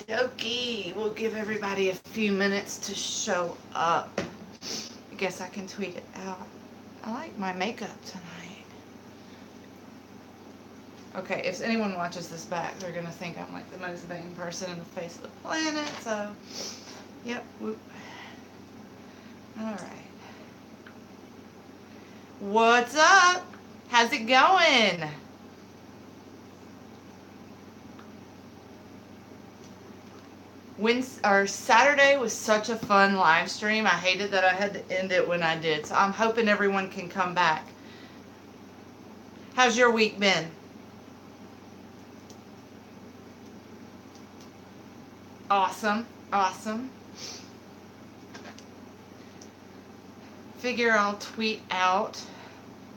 Okie, we'll give everybody a few minutes to show up. I guess I can tweet it out. I like my makeup tonight. Okay, if anyone watches this back, they're gonna think I'm like the most vain person in the face of the planet. So, yep. Whoop. All right. What's up? How's it going? Saturday was such a fun live stream. I hated that I had to end it when I did. So I'm hoping everyone can come back. How's your week been? Awesome. Awesome. Figure I'll tweet out.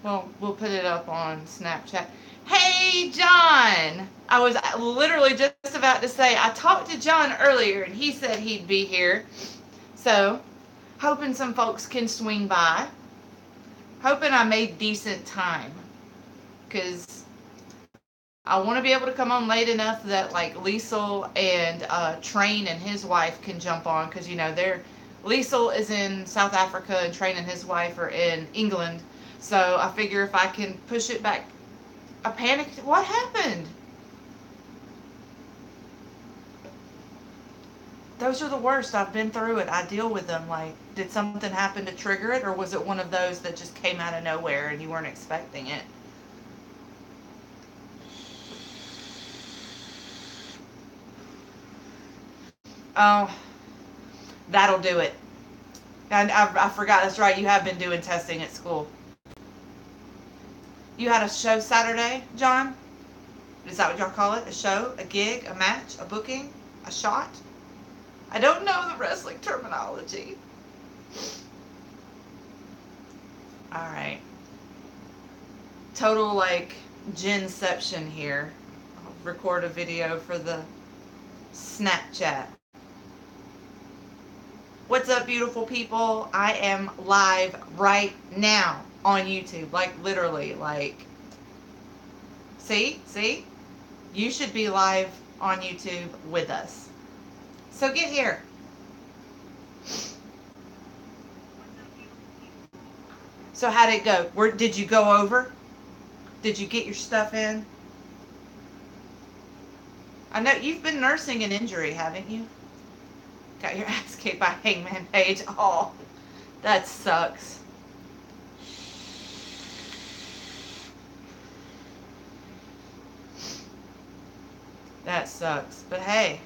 Well, we'll put it up on Snapchat. Hey, John! I was literally just about to say, I talked to John earlier and he said he'd be here. So, hoping some folks can swing by. Hoping I made decent time. Because I want to be able to come on late enough that like Liesel and Train and his wife can jump on. Because, you know, Liesel is in South Africa and Train and his wife are in England. So I figure if I can push it back. I panicked. What happened? Those are the worst. I've been through it. I deal with them. Like, did something happen to trigger it, or was it one of those that just came out of nowhere and you weren't expecting it? Oh, that'll do it. And I forgot. That's right. You have been doing testing at school. You had a show Saturday, John? Is that what y'all call it? A show? A gig? A match? A booking? A shot? I don't know the wrestling terminology. Alright. Total, like, ginception here. I'll record a video for the Snapchat. What's up, beautiful people? I am live right now on YouTube. Like, literally, like... See? You should be live on YouTube with us. So get here. So how'd it go? Did you go over? Did you get your stuff in? I know you've been nursing an injury, haven't you? Got your ass kicked by Hangman Page. Oh, that sucks. That sucks. But hey.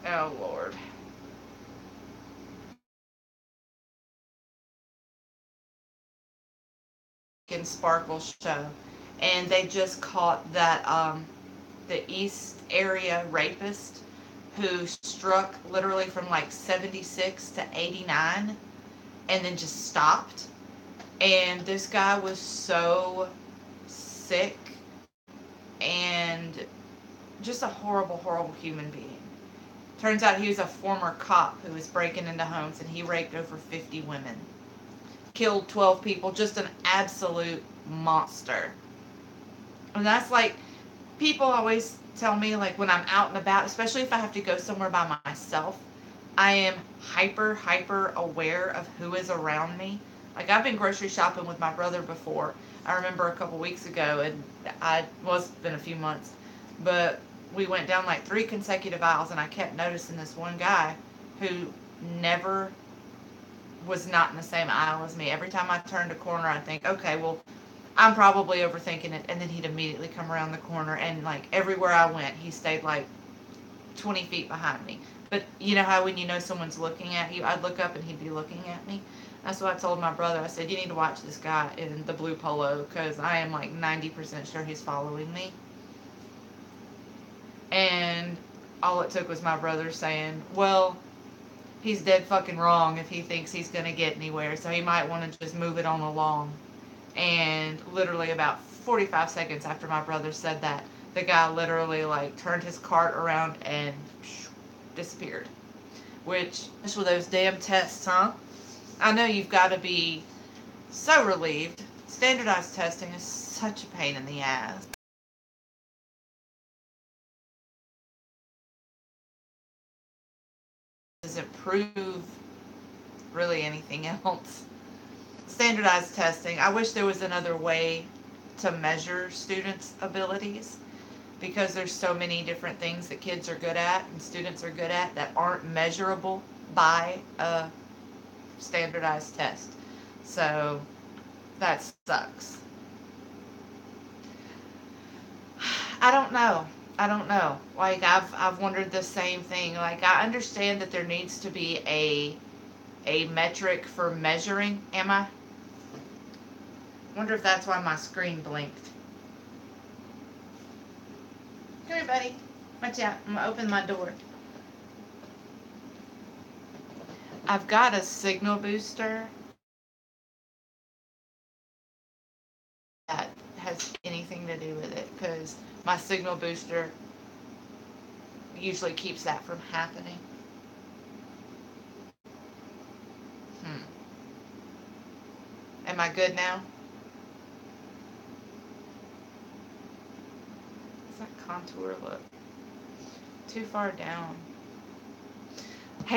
Oh, Lord. In Sparkle show. And they just caught that, the East area rapist who struck literally from like 76 to 89 and then just stopped. And this guy was so sick and just a horrible, horrible human being. Turns out he was a former cop who was breaking into homes and he raped over 50 women. Killed 12 people. Just an absolute monster. And that's like, people always tell me, like, when I'm out and about, especially if I have to go somewhere by myself, I am hyper aware of who is around me. Like, I've been grocery shopping with my brother before. I remember a couple weeks ago, and it's been a few months, but we went down like 3 consecutive aisles, and I kept noticing this one guy who never was not in the same aisle as me. Every time I turned a corner, I'd think, okay, well, I'm probably overthinking it, and then he'd immediately come around the corner, and like everywhere I went, he stayed like 20 feet behind me. But you know how when you know someone's looking at you, I'd look up and he'd be looking at me. That's what I told my brother. I said, you need to watch this guy in the blue polo, because I am like 90% sure he's following me. And all it took was my brother saying, well, he's dead fucking wrong if he thinks he's going to get anywhere, so he might want to just move it on along. And literally about 45 seconds after my brother said that, the guy literally like turned his cart around and disappeared. Which, just with those damn tests, huh? I know you've got to be so relieved. Standardized testing is such a pain in the ass. doesn't prove really anything else. Standardized testing. I wish there was another way to measure students' abilities, because there's so many different things that kids are good at and students are good at that aren't measurable by a standardized test. So that sucks. I don't know. I don't know. Like I've wondered the same thing. Like I understand that there needs to be a metric for measuring. Am I? Wonder if that's why my screen blinked. Come here, buddy. Watch out. I'm gonna open my door. I've got a signal booster that has anything to do with it, because my signal booster usually keeps that from happening. Hmm. Am I good now? Does that contour look too far down? I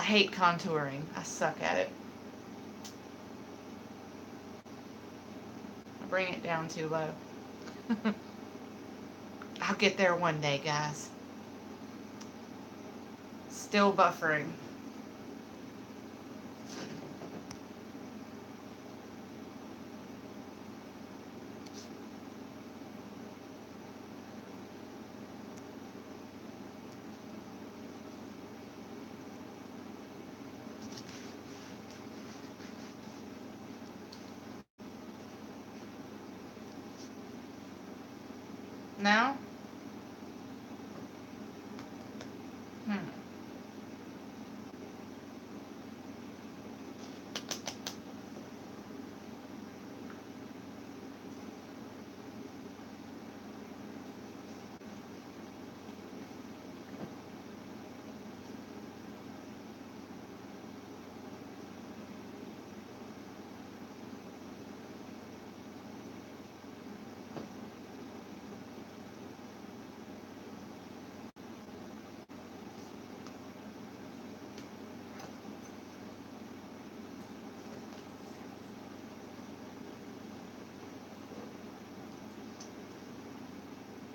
hate contouring. I suck at it. I bring it down too low. I'll get there one day, guys. Still buffering. Now? Hmm.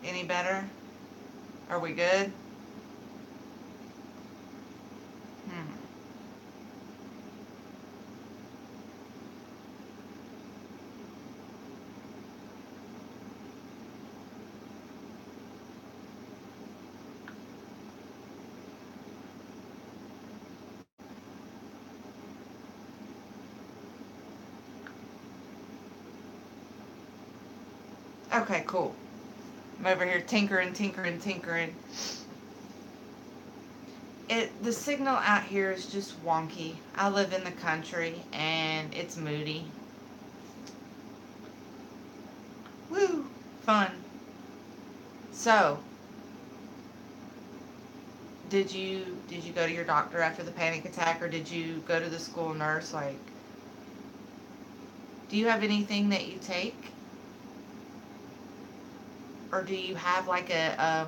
Any better? Are we good? Hmm. Okay, cool. I'm over here tinkering, tinkering, tinkering. The signal out here is just wonky. I live in the country and it's moody. Woo! Fun. So, did you go to your doctor after the panic attack, or did you go to the school nurse? Like, do you have anything that you take, or do you have like an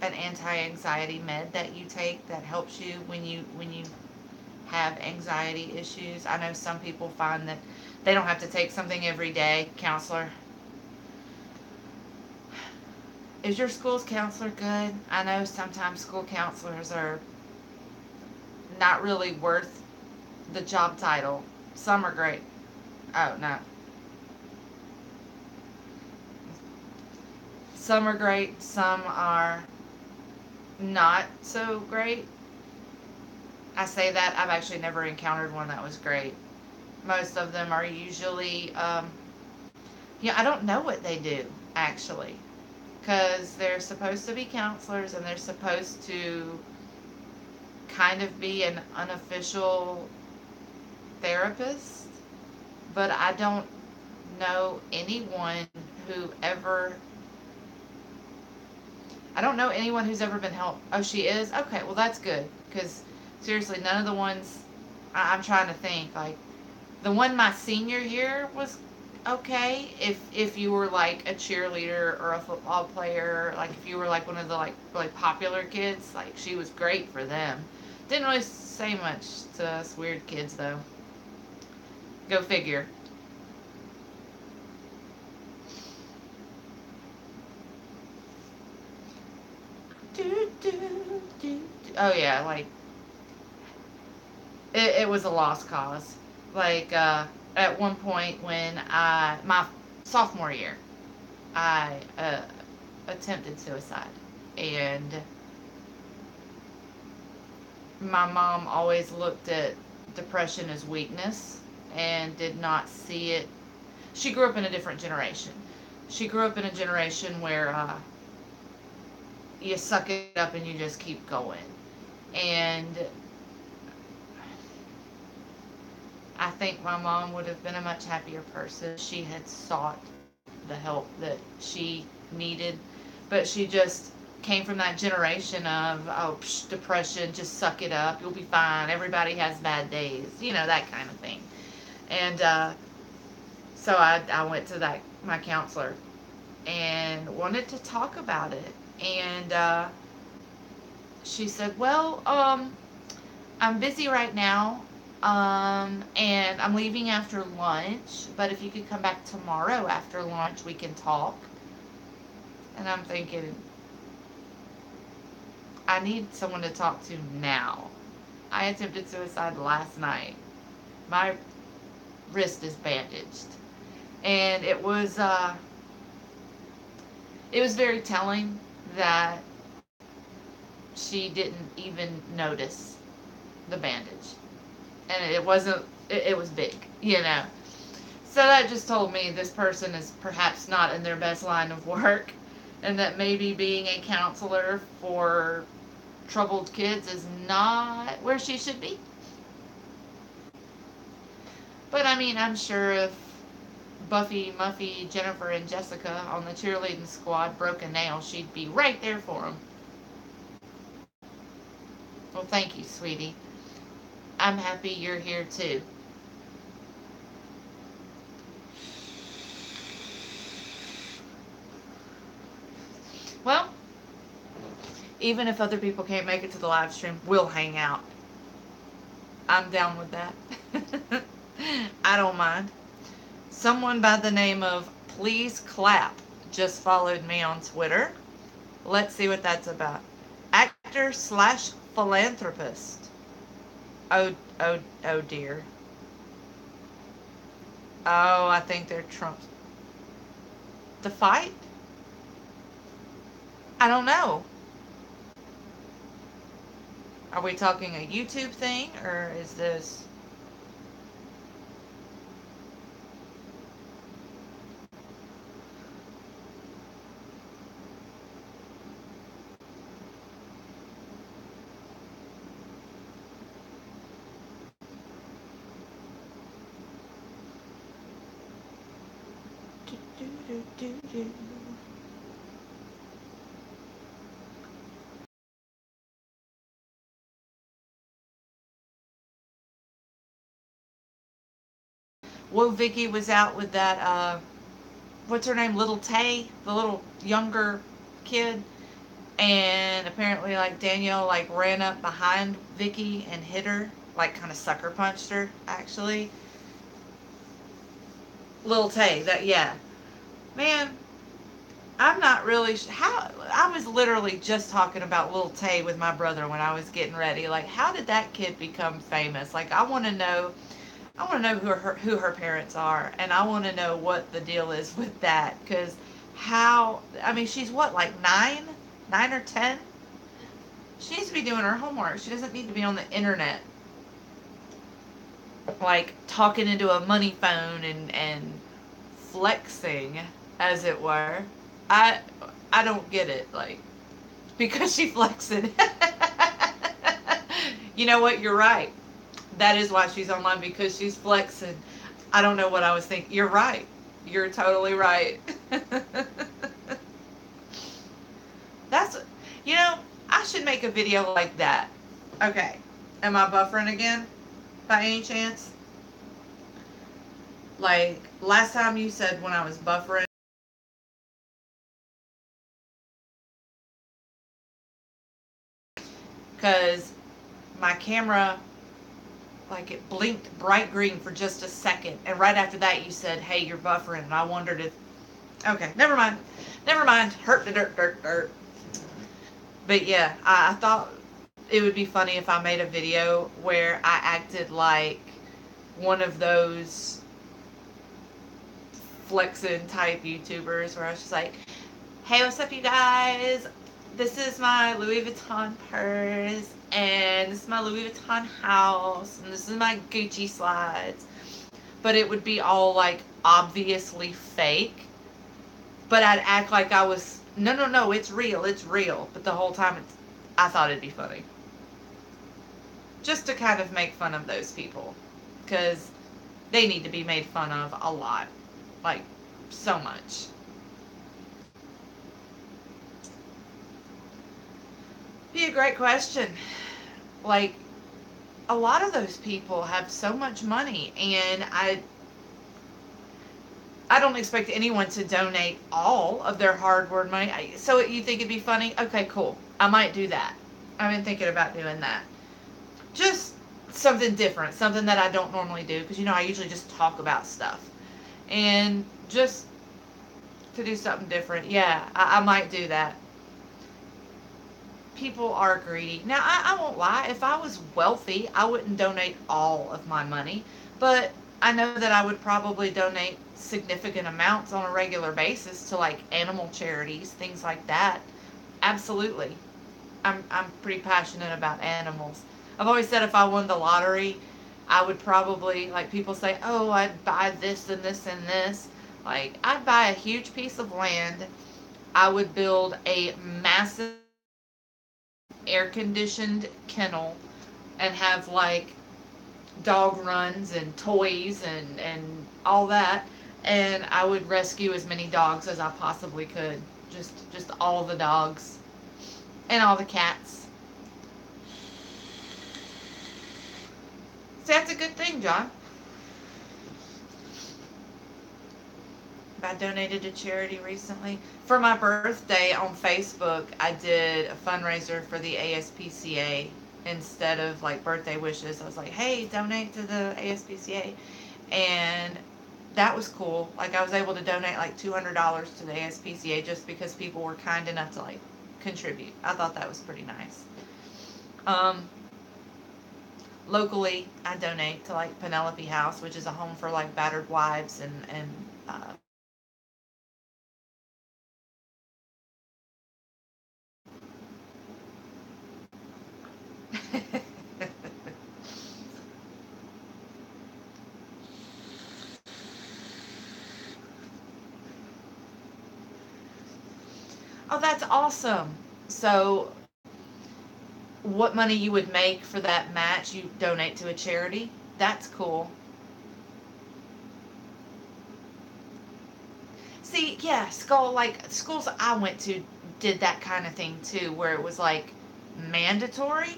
anti-anxiety med that you take that helps you when you have anxiety issues? I know some people find that they don't have to take something every day. Counselor, is your school's counselor good? I know sometimes school counselors are not really worth the job title. Some are great. Oh, no. Some are great, some are not so great. I say that, I've actually never encountered one that was great. Most of them are usually, yeah, I don't know what they do, actually. Because they're supposed to be counselors and they're supposed to kind of be an unofficial therapist. But I don't know anyone who ever I don't know anyone who's ever been helped. Oh, she is? Okay, well, that's good. Because, seriously, none of the ones, I'm trying to think, like, the one my senior year was okay if you were, like, a cheerleader or a football player, like, if you were, like, one of the, like, really popular kids, like, she was great for them. Didn't really say much to us weird kids, though. Go figure. Oh, yeah, like, it was a lost cause. Like, at one point when my sophomore year, I attempted suicide. And my mom always looked at depression as weakness and did not see it. She grew up in a different generation. She grew up in a generation where you suck it up and you just keep going. And I think my mom would have been a much happier person if she had sought the help that she needed. But she just came from that generation of, oh, psh, depression, just suck it up, you'll be fine, everybody has bad days, that kind of thing. And so I went to my counselor and wanted to talk about it. And she said, well, I'm busy right now, and I'm leaving after lunch, but if you could come back tomorrow after lunch, we can talk. And I'm thinking, I need someone to talk to now. I attempted suicide last night. My wrist is bandaged. And it was very telling that she didn't even notice the bandage. And it wasn't, it was big. So that just told me this person is perhaps not in their best line of work, and that maybe being a counselor for troubled kids is not where she should be. But I mean, I'm sure if Buffy, Muffy, Jennifer, and Jessica on the cheerleading squad broke a nail, she'd be right there for them. Well, thank you, sweetie. I'm happy you're here too. Well, even if other people can't make it to the live stream, we'll hang out. I'm down with that. I don't mind. Someone by the name of Please Clap just followed me on Twitter. Let's see what that's about. Actor slash philanthropist. Oh dear. Oh, I think they're Trump's. The fight? I don't know. Are we talking a YouTube thing, or is this... Well, Vicky was out with that, what's her name, Little Tay, the little younger kid, and apparently, like, Danielle, like, ran up behind Vicky and hit her, like, kind of sucker punched her, actually. Little Tay, that, yeah. Man, I'm not really, how, I was literally just talking about Little Tay with my brother when I was getting ready, like, how did that kid become famous? Like, I want to know who her parents are, and I want to know what the deal is with that, because I mean, she's what, like 9 or 10? She needs to be doing her homework. She doesn't need to be on the internet, like, talking into a money phone and flexing, as it were. I I don't get it, like, because she flexing. You know what? You're right. That is why she's online, because she's flexing. I don't know what I was thinking. You're right. You're totally right. That's, I should make a video like that. Okay. Am I buffering again? By any chance? Like, last time you said when I was buffering. Because my camera, like, it blinked bright green for just a second, and right after that you said, "Hey, you're buffering," and I wondered if. Okay, never mind. Never mind. Hurt the dirt, dirt, dirt. But yeah, I thought it would be funny if I made a video where I acted like one of those flexing type YouTubers where I was just like, "Hey, what's up, you guys? This is my Louis Vuitton purse, and this is my Louis Vuitton house, and this is my Gucci slides." But it would be all like obviously fake. But I'd act like I was, no, no, no, it's real, it's real. But the whole time, I thought it'd be funny. Just to kind of make fun of those people. Because they need to be made fun of a lot. Like, so much. Be a great question. Like, a lot of those people have so much money, and I don't expect anyone to donate all of their hard-earned money. So you think it'd be funny? Okay, cool. I might do that. I've been thinking about doing that. Just something different, something that I don't normally do, because I usually just talk about stuff, and just to do something different. Yeah, I might do that. People are greedy. Now, I won't lie. If I was wealthy, I wouldn't donate all of my money, but I know that I would probably donate significant amounts on a regular basis to like animal charities, things like that. Absolutely. I'm pretty passionate about animals. I've always said if I won the lottery, I would probably, like, people say, "Oh, I'd buy this and this and this." Like, I'd buy a huge piece of land. I would build a massive air conditioned kennel and have like dog runs and toys and all that, and I would rescue as many dogs as I possibly could. Just all the dogs and all the cats. So that's a good thing, John. I donated to charity recently. For my birthday on Facebook, I did a fundraiser for the ASPCA instead of like birthday wishes. I was like, "Hey, donate to the ASPCA." And that was cool. Like, I was able to donate like $200 to the ASPCA just because people were kind enough to like contribute. I thought that was pretty nice. Um, Locally, I donate to like Penelope House, which is a home for like battered wives and oh, that's awesome. So, what money you would make for that match, you donate to a charity? That's cool. See, yeah, schools I went to did that kind of thing too, where it was like mandatory.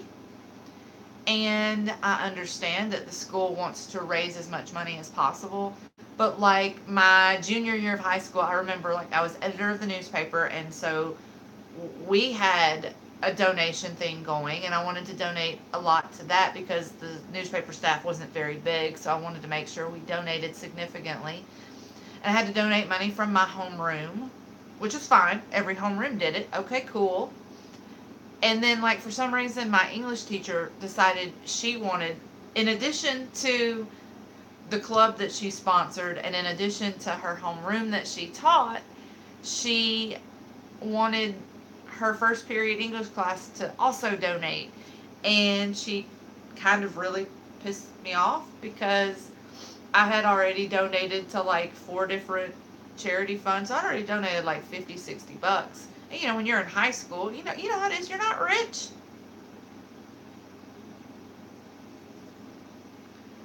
And I understand that the school wants to raise as much money as possible. But like my junior year of high school, I remember like I was editor of the newspaper, and so we had a donation thing going, and I wanted to donate a lot to that because the newspaper staff wasn't very big, so I wanted to make sure we donated significantly. And I had to donate money from my homeroom, which is fine. Every homeroom did it. Okay, cool. And then, like, for some reason, my English teacher decided she wanted, in addition to the club that she sponsored, and in addition to her homeroom that she taught, she wanted her first period English class to also donate. And she kind of really pissed me off because I had already donated to like 4 different charity funds. I already donated like 50, $60. And when you're in high school, you know how it is. You're not rich.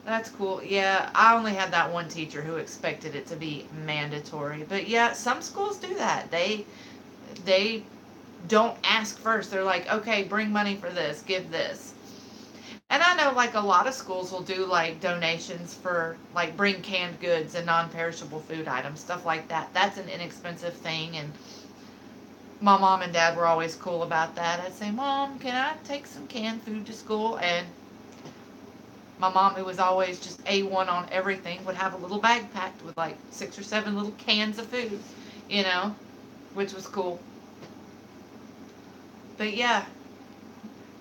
That's cool. Yeah, I only had that one teacher who expected it to be mandatory. But yeah, some schools do that. They don't ask first. They're like, "Okay, bring money for this, give this." And I know like a lot of schools will do like donations for like bring canned goods and non-perishable food items, stuff like that. That's an inexpensive thing, and my mom and dad were always cool about that. I'd say, Mom, can I take some canned food to school? And my mom, who was always just A1 on everything, would have a little bag packed with like 6 or 7 little cans of food, you know, which was cool. But yeah,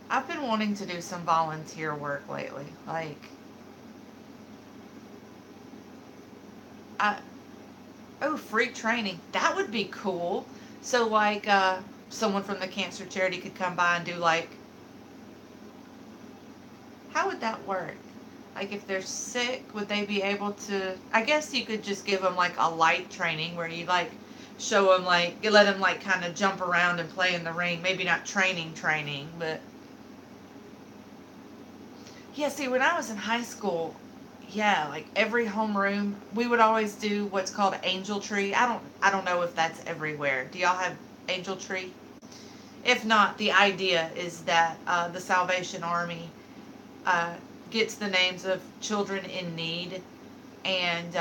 I've been wanting to do some volunteer work lately. Like, I, oh, free training. That would be cool. So, like, someone from the cancer charity could come by and do, like, how would that work? Like, if they're sick, would they be able to? I guess you could just give them, like, a light training where you, like, show them, like, you let them, like, kind of jump around and play in the ring. Maybe not training, but. Yeah, see, when I was in high school, yeah, like every homeroom, we would always do what's called angel tree. I don't know if that's everywhere. Do y'all have angel tree? If not, the idea is that the Salvation Army uh, gets the names of children in need, and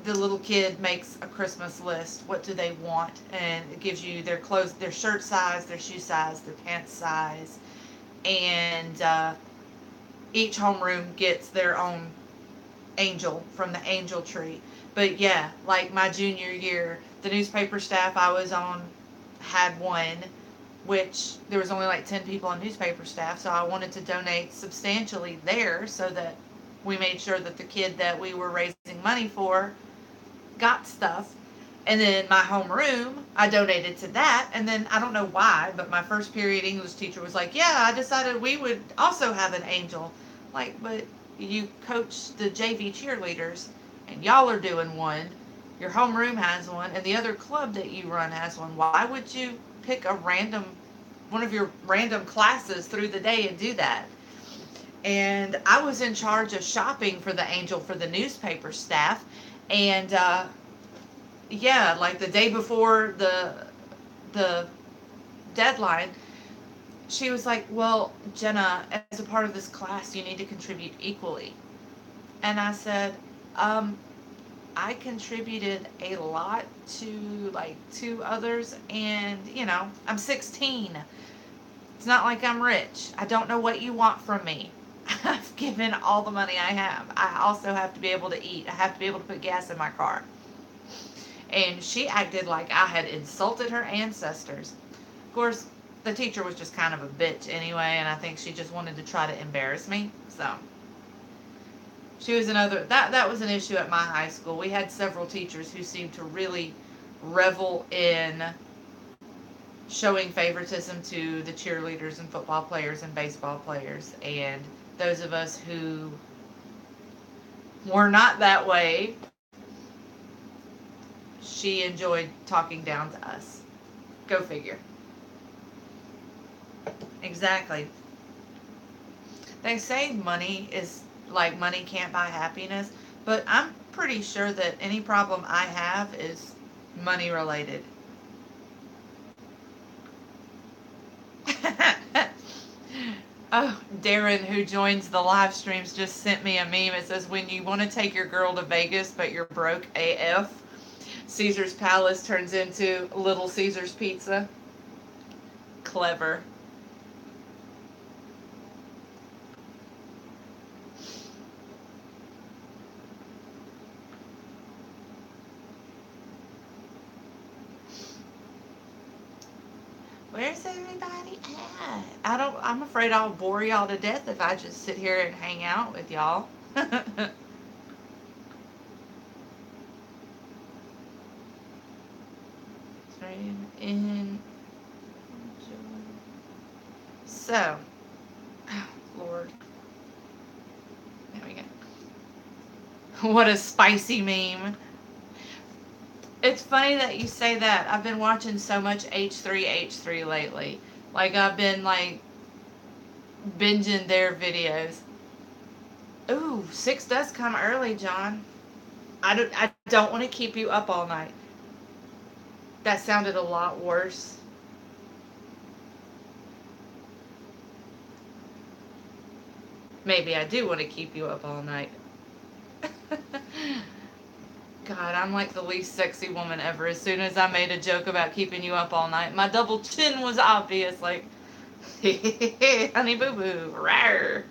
the little kid makes a Christmas list. What do they want? And it gives you their clothes, their shirt size, their shoe size, their pants size, and each homeroom gets their own angel from the angel tree. But yeah, like my junior year, the newspaper staff I was on had one, which there was only like 10 people on newspaper staff, so I wanted to donate substantially there so that we made sure that the kid that we were raising money for got stuff. And then my homeroom, I donated to that. And then I don't know why, but my first period English teacher was like, yeah, I decided we would also have an angel. Like, but you coach the JV cheerleaders and y'all are doing one. Your homeroom has one, and the other club that you run has one. Why would you pick one of your random classes through the day and do that? And I was in charge of shopping for the angel for the newspaper staff. And yeah, like the day before the deadline, she was like, "Well, Jenna, as a part of this class, you need to contribute equally." And I said, um, "I contributed a lot to like 2 others, and I'm 16. It's not like I'm rich. I don't know what you want from me. I've given all the money I have. I also have to be able to eat. I have to be able to put gas in my car." And she acted like I had insulted her ancestors. Of course, the teacher was just kind of a bitch anyway, and I think she just wanted to try to embarrass me. So she was another that was an issue at my high school. We had several teachers who seemed to really revel in showing favoritism to the cheerleaders and football players and baseball players, and those of us who were not that way, she enjoyed talking down to us. Go figure. Exactly. They say money is like money can't buy happiness, but I'm pretty sure that any problem I have is money related. Oh, Darren, who joins the live streams, just sent me a meme. It says, when you want to take your girl to Vegas, but you're broke AF, Caesar's Palace turns into Little Caesar's Pizza. Clever. Where's everybody at? I'm afraid I'll bore y'all to death if I just sit here and hang out with y'all. in So, oh, Lord. There we go. What a spicy meme. It's funny that you say that. I've been watching so much H3H3 lately. Like, I've been, like, binging their videos. Ooh, 6 does come early, John. I don't want to keep you up all night. That sounded a lot worse. Maybe I do want to keep you up all night. God, I'm like the least sexy woman ever. As soon as I made a joke about keeping you up all night, my double chin was obvious. Like, honey boo boo, rawr.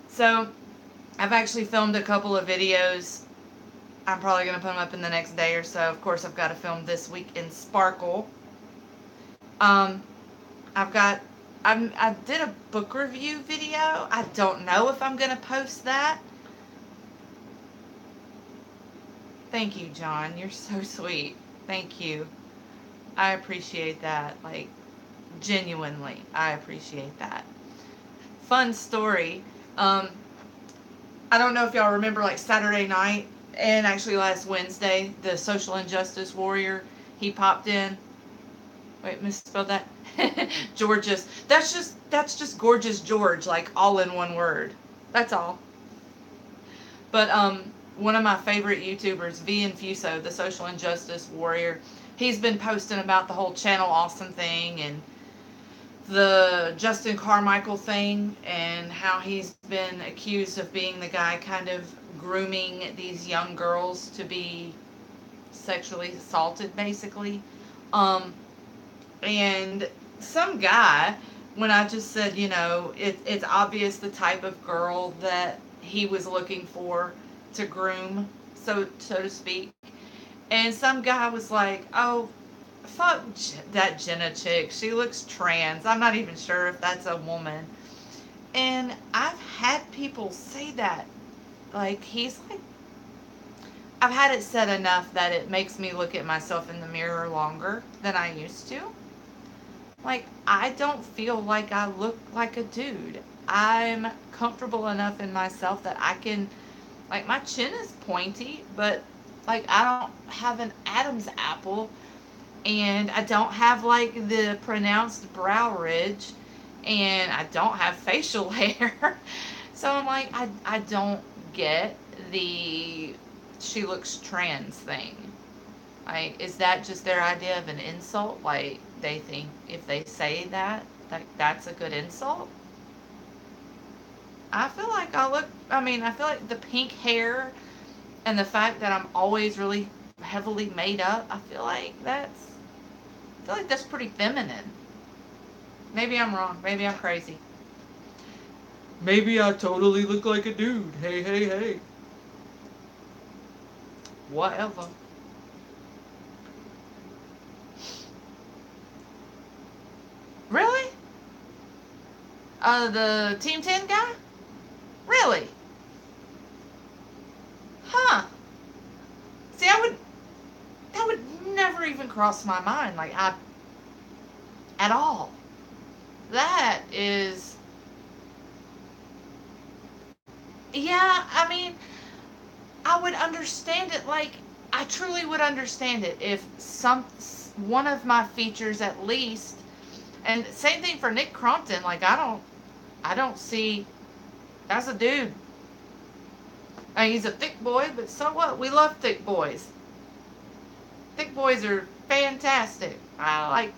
So, I've actually filmed a couple of videos. I'm probably going to put them up in the next day or so. Of course, I've got to film this week in Sparkle. Um, I've got, I did a book review video. I don't know if I'm going to post that. Thank you, John. You're so sweet. Thank you. I appreciate that. Like, genuinely, I appreciate that. Fun story. I don't know if y'all remember, like, Saturday night and actually last Wednesday, the social injustice warrior, he popped in. Wait, misspelled that. George's. That's just gorgeous George, like all in one word. That's all. But one of my favorite YouTubers, V Infuso, the social injustice warrior, he's been posting about the whole Channel Awesome thing and the Justin Carmichael thing and how he's been accused of being the guy kind of grooming these young girls to be sexually assaulted, basically. And some guy, when I just said, you know, it's obvious the type of girl that he was looking for to groom, so to speak. And some guy was like, oh, fuck that Jenna chick. She looks trans. I'm not even sure if that's a woman. And I've had people say that. Like, he's like, I've had it said enough that it makes me look at myself in the mirror longer than I used to. Like, I don't feel like I look like a dude. I'm comfortable enough in myself that I can, like, my chin is pointy, but, like, I don't have an Adam's apple, and I don't have, like, the pronounced brow ridge, and I don't have facial hair. So I'm like, I don't get the she looks trans thing. Like, is that just their idea of an insult? Like, they think if they say that, that's a good insult? I feel like I feel like the pink hair and the fact that I'm always really heavily made up, I feel like that's pretty feminine. Maybe I'm wrong. Maybe I'm crazy. Maybe I totally look like a dude. Hey, hey, hey. Whatever. Really? The Team 10 guy? Really? Huh. See, that would never even cross my mind, like, at all. That is, yeah, I mean, I would understand it, like, I truly would understand it if one of my features at least, and same thing for Nick Crompton, like, I don't see, that's a dude. I mean, he's a thick boy, but so what? We love thick boys. Thick boys are fantastic. I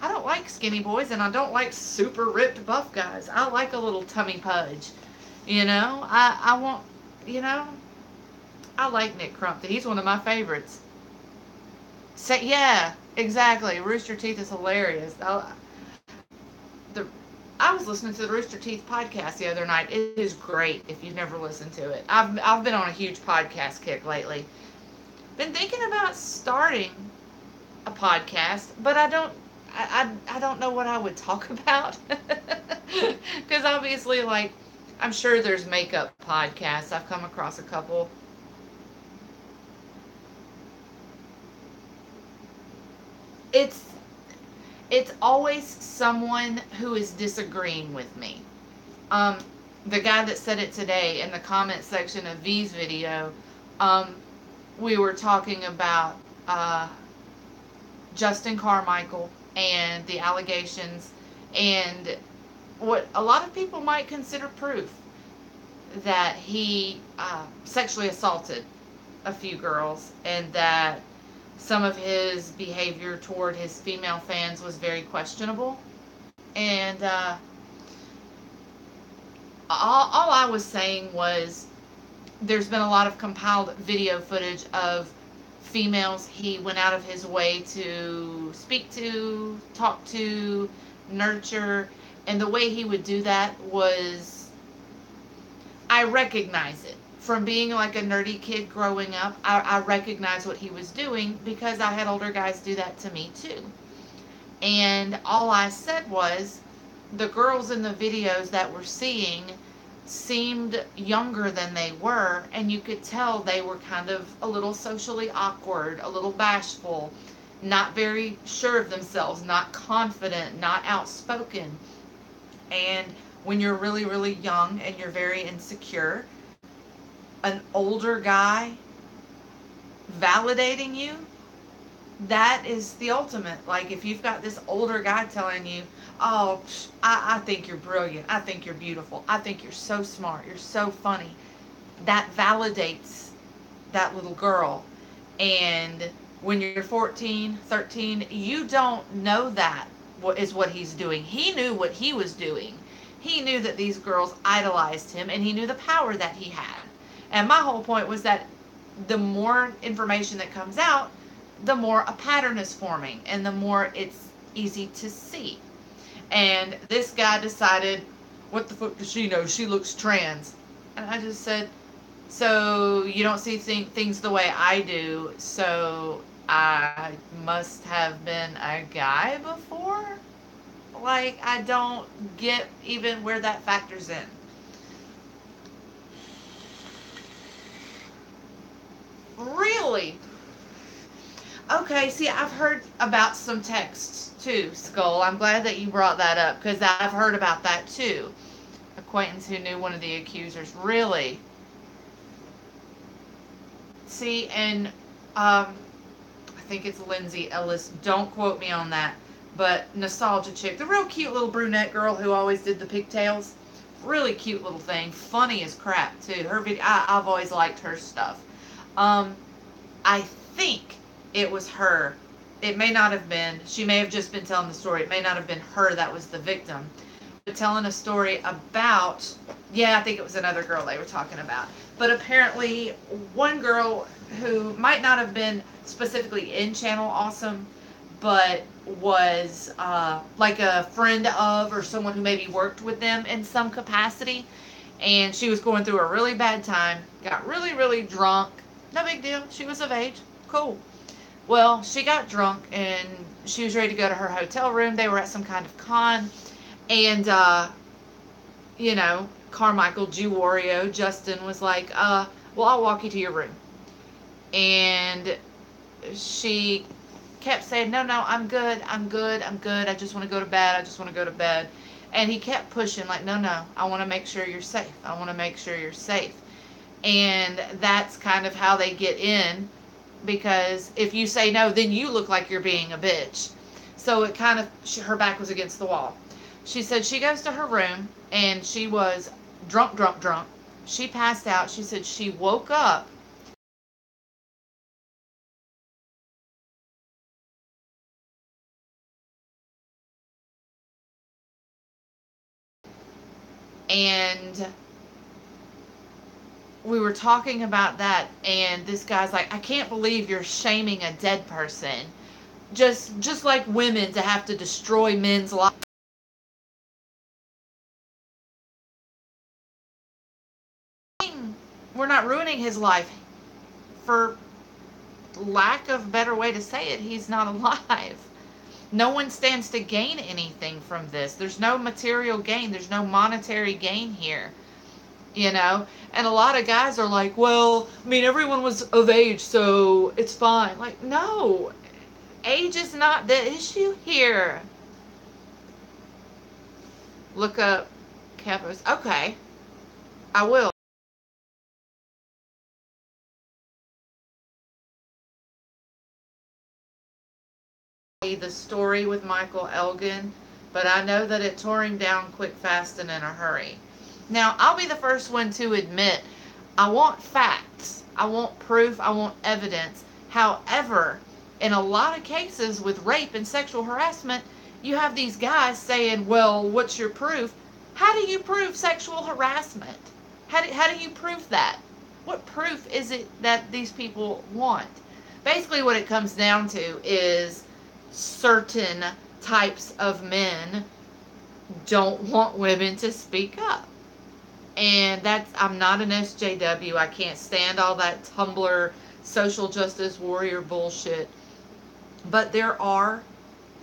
don't like skinny boys, and I don't like super ripped buff guys. I like a little tummy pudge. You know, I want, you know, I like Nick Crumpton. He's one of my favorites. Yeah, exactly. Rooster Teeth is hilarious. I was listening to the Rooster Teeth podcast the other night. It is great if you've never listened to it. I've been on a huge podcast kick lately. Been thinking about starting a podcast, but I don't know what I would talk about. Because obviously, like, I'm sure there's makeup podcasts. I've come across a couple. It's always someone who is disagreeing with me. Um, the guy that said it today in the comment section of V's video, we were talking about Justin Carmichael and the allegations and what a lot of people might consider proof that he sexually assaulted a few girls and that some of his behavior toward his female fans was very questionable. And all I was saying was there's been a lot of compiled video footage of females he went out of his way to speak to, talk to, nurture, and the way he would do that was, I recognize it. From being like a nerdy kid growing up, I recognize what he was doing because I had older guys do that to me too. And all I said was, the girls in the videos that we're seeing seemed younger than they were, and you could tell they were kind of a little socially awkward, a little bashful, not very sure of themselves, not confident, not outspoken. And when you're really, really young and you're very insecure, an older guy validating you, that is the ultimate. Like, if you've got this older guy telling you, oh, I think you're brilliant, I think you're beautiful, I think you're so smart, you're so funny, that validates that little girl. And when you're 14, 13, you don't know that is what he's doing. He knew what he was doing. He knew that these girls idolized him, and he knew the power that he had. And my whole point was that the more information that comes out, the more a pattern is forming, and the more it's easy to see. And this guy decided, what the fuck does she know? She looks trans. And I just said, so you don't see things the way I do, so I must have been a guy before? Like, I don't get even where that factors in. Really? Okay, see, I've heard about some texts too, Skull. I'm glad that you brought that up, because I've heard about that too. Acquaintance who knew one of the accusers. Really? See, and I think it's Lindsay Ellis. Don't quote me on that. But Nostalgia Chick, the real cute little brunette girl who always did the pigtails. Really cute little thing. Funny as crap too. Her video, I've always liked her stuff. I think it was her. It may not have been. She may have just been telling the story. It may not have been her that was the victim. But telling a story about, yeah, I think it was another girl they were talking about. But apparently one girl who might not have been specifically in Channel Awesome, but was like a friend of, or someone who maybe worked with them in some capacity. And she was going through a really bad time, got really, really drunk. No big deal. She was of age. Cool. Well, she got drunk and she was ready to go to her hotel room. They were at some kind of con. And, you know, Carmichael, Jew Wario, Justin was like, well, I'll walk you to your room. And she kept saying, no, I'm good. I just want to go to bed. And he kept pushing, like, no, I want to make sure you're safe. And that's kind of how they get in, because if you say no, then you look like you're being a bitch. So it kind of, her back was against the wall. She said she goes to her room, and she was drunk. She passed out. She said she woke up and we were talking about that, and this guy's like, I can't believe you're shaming a dead person. Just like women to have to destroy men's lives. We're not ruining his life. For lack of a better way to say it, he's not alive. No one stands to gain anything from this. There's no material gain. There's no monetary gain here. You know? And a lot of guys are like, well, I mean, everyone was of age, so it's fine. Like, no. Age is not the issue here. Look up Capos. Okay. I will. The story with Michael Elgin, but I know that it tore him down quick, fast, and in a hurry. Now, I'll be the first one to admit, I want facts. I want proof. I want evidence. However, in a lot of cases with rape and sexual harassment, you have these guys saying, well, what's your proof? How do you prove sexual harassment? How do you prove that? What proof is it that these people want? Basically, what it comes down to is certain types of men don't want women to speak up. And I'm not an SJW. I can't stand all that Tumblr social justice warrior bullshit. But there are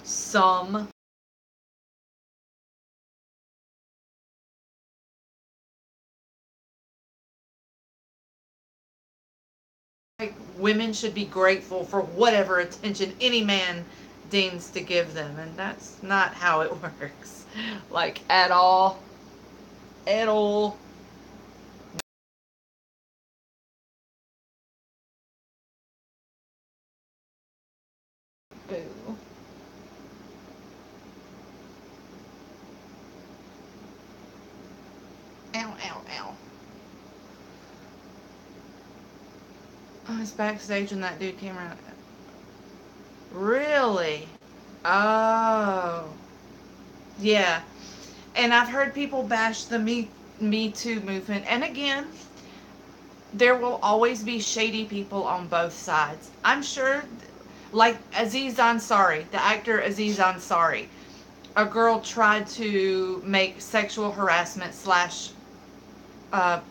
some, like, women should be grateful for whatever attention any man deigns to give them. And that's not how it works. Like, at all. At all. Boo. Ow, ow, ow. I was backstage when that dude came around. Really? Oh. Yeah. And I've heard people bash the Me Too movement. And again, there will always be shady people on both sides. I'm sure, like Aziz Ansari, the actor Aziz Ansari, a girl tried to make sexual harassment slash, uh,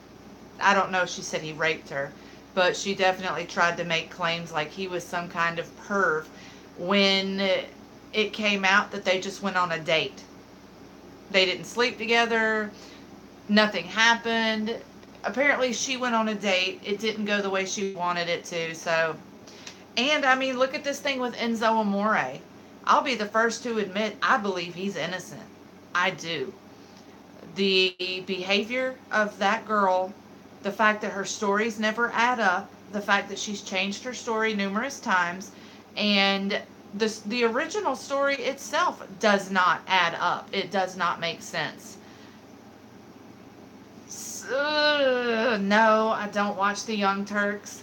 I don't know if she said he raped her, but she definitely tried to make claims like he was some kind of perv when it came out that they just went on a date. They didn't sleep together. Nothing happened. Apparently, she went on a date. It didn't go the way she wanted it to. So, and I mean, look at this thing with Enzo Amore. I'll be the first to admit I believe he's innocent. I do. The behavior of that girl, the fact that her stories never add up, the fact that she's changed her story numerous times, and the original story itself does not add up. It does not make sense. No, I don't watch the Young Turks.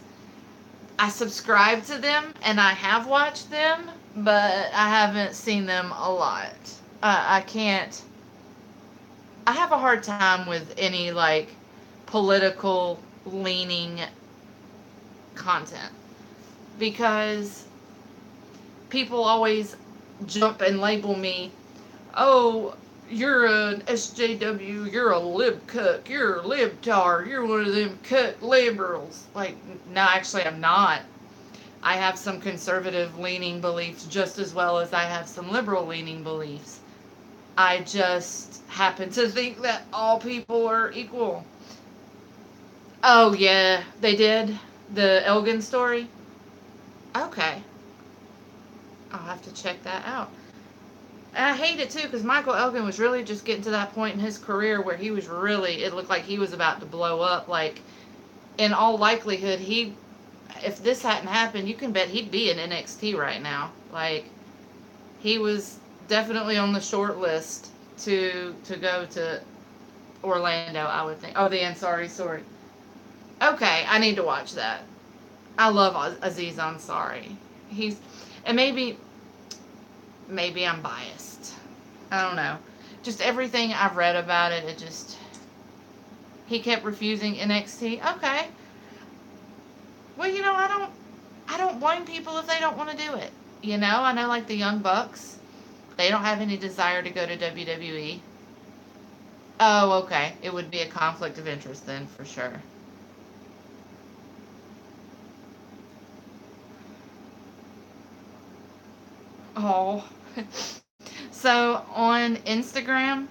I subscribe to them and I have watched them, but I haven't seen them a lot. I can't. I have a hard time with any like political leaning content because people always jump and label me, oh, you're an SJW, you're a lib cuck, you're a libtar, you're one of them cuck liberals. Like, no, actually, I'm not. I have some conservative leaning beliefs just as well as I have some liberal leaning beliefs. I just happen to think that all people are equal. Oh, yeah, they did? The Elgin story? Okay. I'll have to check that out. And I hate it too because Michael Elgin was really just getting to that point in his career where he was really, it looked like he was about to blow up. Like, in all likelihood, if this hadn't happened, you can bet he'd be in NXT right now. Like, he was definitely on the short list to go to Orlando, I would think. Oh, the Ansari story. Okay, I need to watch that. I love Aziz Ansari. He's, and maybe I'm biased. I don't know. Just everything I've read about it, he kept refusing NXT. Okay. Well, I don't blame people if they don't want to do it. I know like the Young Bucks, they don't have any desire to go to WWE. Oh, okay. It would be a conflict of interest then, for sure. Oh. So on Instagram,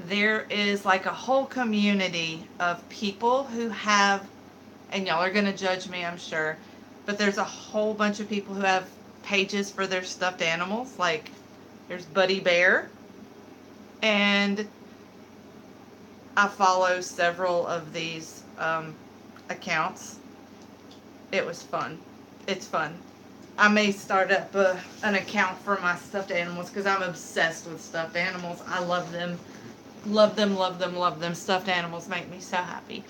there is like a whole community of people who have, and y'all are going to judge me, I'm sure, but there's a whole bunch of people who have pages for their stuffed animals. Like, there's Buddy Bear, and I follow several of these accounts. It was fun. It's fun. I may start up an account for my stuffed animals because I'm obsessed with stuffed animals. I love them. Love them, love them, love them. Stuffed animals make me so happy.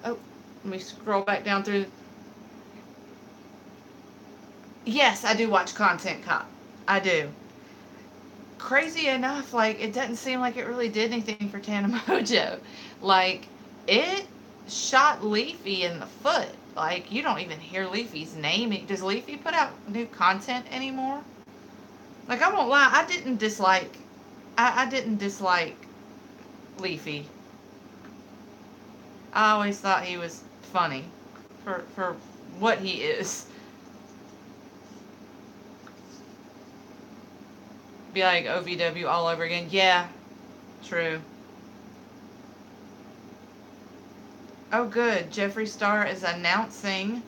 Oh, let me scroll back down through. Yes, I do watch Content Cop. I do. crazy enough, like, it doesn't seem like it really did anything for Tana Mojo. Like, it shot Leafy in the foot. Like, you don't even hear Leafy's name. Does Leafy put out new content anymore? Like, I won't lie, I didn't dislike Leafy. I always thought he was funny for what he is. Be like OVW all over again. Yeah, true. Oh, good. Jeffree Star is announcing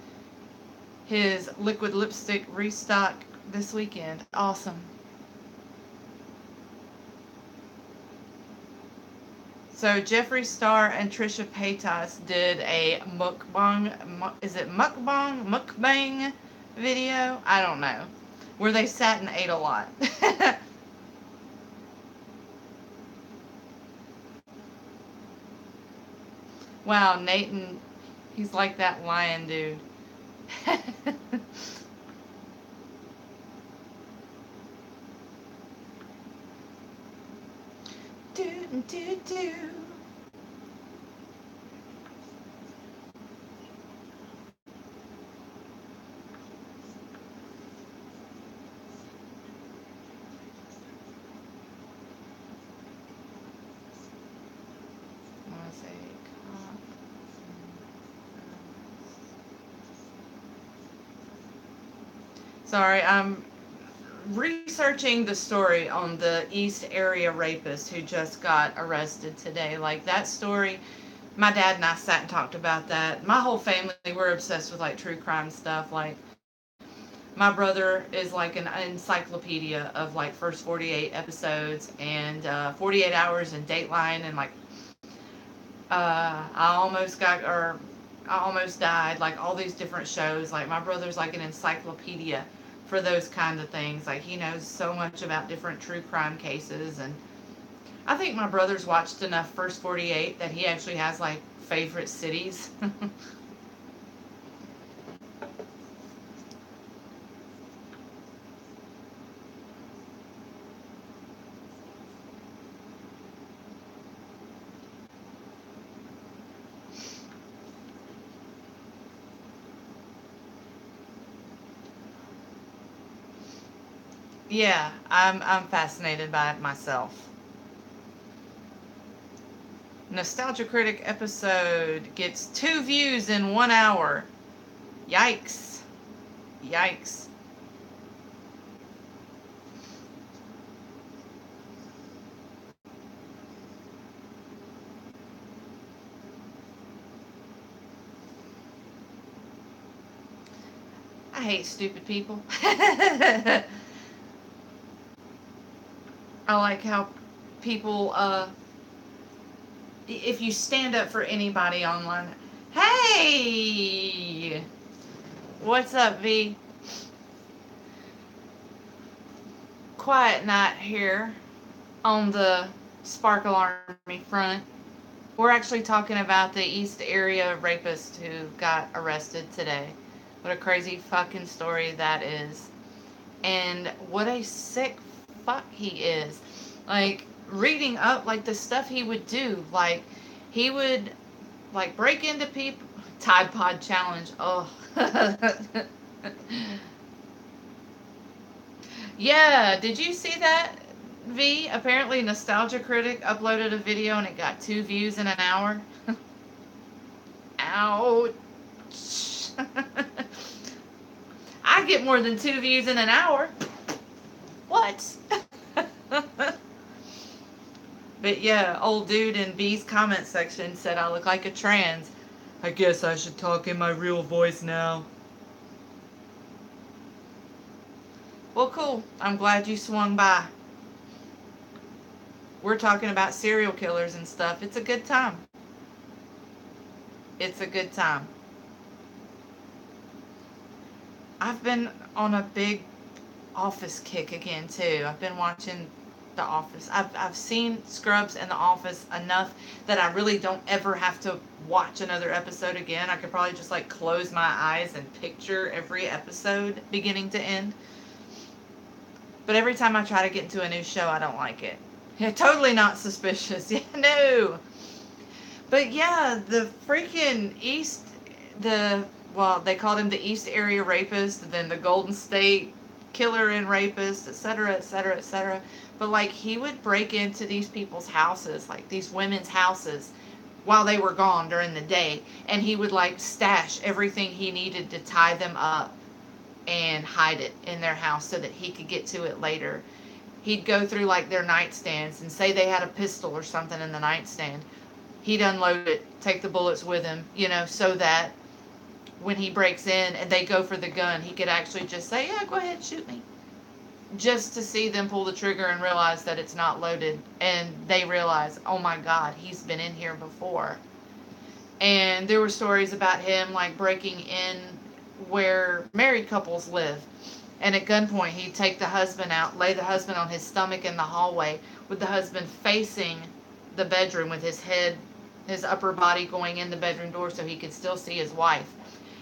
his liquid lipstick restock this weekend. Awesome. So Jeffree Star and Trisha Paytas did a is it mukbang video? I don't know. Where they sat and ate a lot. Wow, Nathan, he's like that lion dude. do do do. Sorry, I'm researching the story on the East Area rapist who just got arrested today. Like, that story, my dad and I sat and talked about that. My whole family, we're obsessed with, like, true crime stuff. Like, my brother is like an encyclopedia of, like, first 48 episodes and 48 hours and Dateline and, like, I almost died, like, all these different shows. Like, my brother's like an encyclopedia for those kind of things. Like, he knows so much about different true crime cases. And I think my brother's watched enough First 48 that he actually has, like, favorite cities. Yeah, I'm fascinated by it myself. Nostalgia Critic episode gets 2 views in 1 hour. Yikes. Yikes. I hate stupid people. I like how people, if you stand up for anybody online, hey! What's up, V? Quiet night here on the Sparkle Army front. We're actually talking about the East Area rapist who got arrested today. What a crazy fucking story that is. And what a sick fuck he is. Like, reading up, like, the stuff he would do. Like, he would, like, break into people. Tide Pod Challenge. Oh. Yeah, did you see that, V? Apparently Nostalgia Critic uploaded a video and it got 2 views in an hour. Ouch. I get more than 2 views in an hour. What? But yeah, old dude in B's comment section said I look like a trans. I guess I should talk in my real voice now. Well, cool. I'm glad you swung by. We're talking about serial killers and stuff. It's a good time. It's a good time. I've been on a big Office kick again, too. I've been watching The Office. I've seen Scrubs and The Office enough that I really don't ever have to watch another episode again. I could probably just, like, close my eyes and picture every episode beginning to end. But every time I try to get into a new show, I don't like it. Yeah, totally not suspicious. Yeah, no. But yeah, the freaking East, well, they called him the East Area Rapist, then the Golden State Killer and Rapist, etc., etc., etc. But like, he would break into these people's houses, like these women's houses, while they were gone during the day, and he would like stash everything he needed to tie them up and hide it in their house so that he could get to it later. He'd go through like their nightstands and say they had a pistol or something in the nightstand. He'd unload it, take the bullets with him, so that when he breaks in and they go for the gun, he could actually just say, yeah, go ahead, shoot me. Just to see them pull the trigger and realize that it's not loaded. And they realize, oh my God, he's been in here before. And there were stories about him like breaking in where married couples live. And at gunpoint, he'd take the husband out, lay the husband on his stomach in the hallway with the husband facing the bedroom with his head, his upper body going in the bedroom door so he could still see his wife.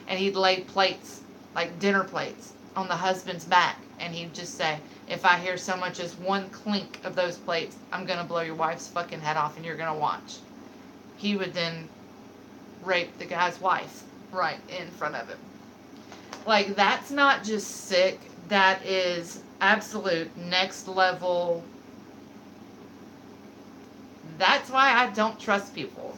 And he'd lay plates, like dinner plates, on the husband's back. And he'd just say, if I hear so much as one clink of those plates, I'm going to blow your wife's fucking head off and you're going to watch. He would then rape the guy's wife right in front of him. Like, that's not just sick. That is absolute next level. That's why I don't trust people.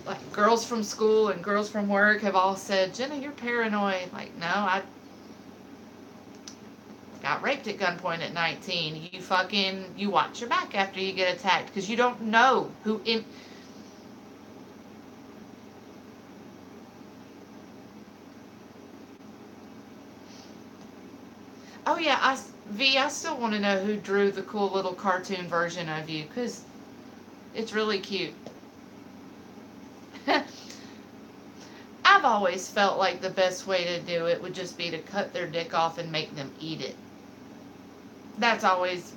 Like, girls from school and girls from work have all said, Jenna, you're paranoid. Like, no, I got raped at gunpoint at 19. You watch your back after you get attacked because you don't know who in. Oh yeah, I still want to know who drew the cool little cartoon version of you because it's really cute. I've always felt like the best way to do it would just be to cut their dick off and make them eat it. That's always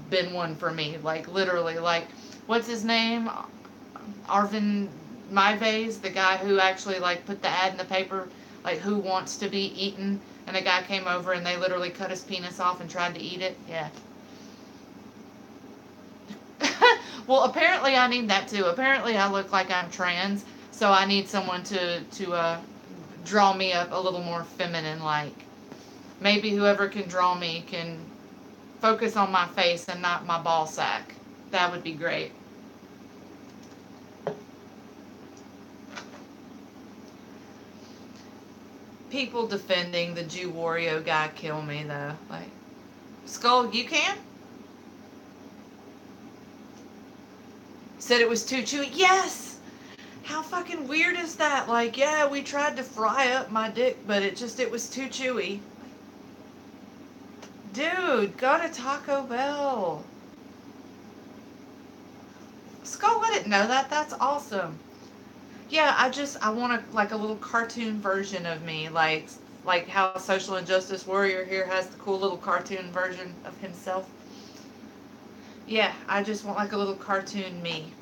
been one for me. Like, literally, like, what's his name? Arvin Maives, the guy who actually, like, put the ad in the paper, like, who wants to be eaten, and a guy came over and they literally cut his penis off and tried to eat it. Yeah. Well, apparently I need that too. Apparently I look like I'm trans, so I need someone to draw me up a little more feminine, like. Maybe whoever can draw me can focus on my face and not my ball sack. That would be great. People defending the Jew Wario guy kill me though. Like, Skull, you can? Said it was too chewy. Yes! How fucking weird is that? Like, yeah, we tried to fry up my dick, but it was too chewy. Dude, go to Taco Bell. Skull, I didn't know that. That's awesome. Yeah, I want like a little cartoon version of me, like how Social Injustice Warrior here has the cool little cartoon version of himself. Yeah, I just want like a little cartoon me.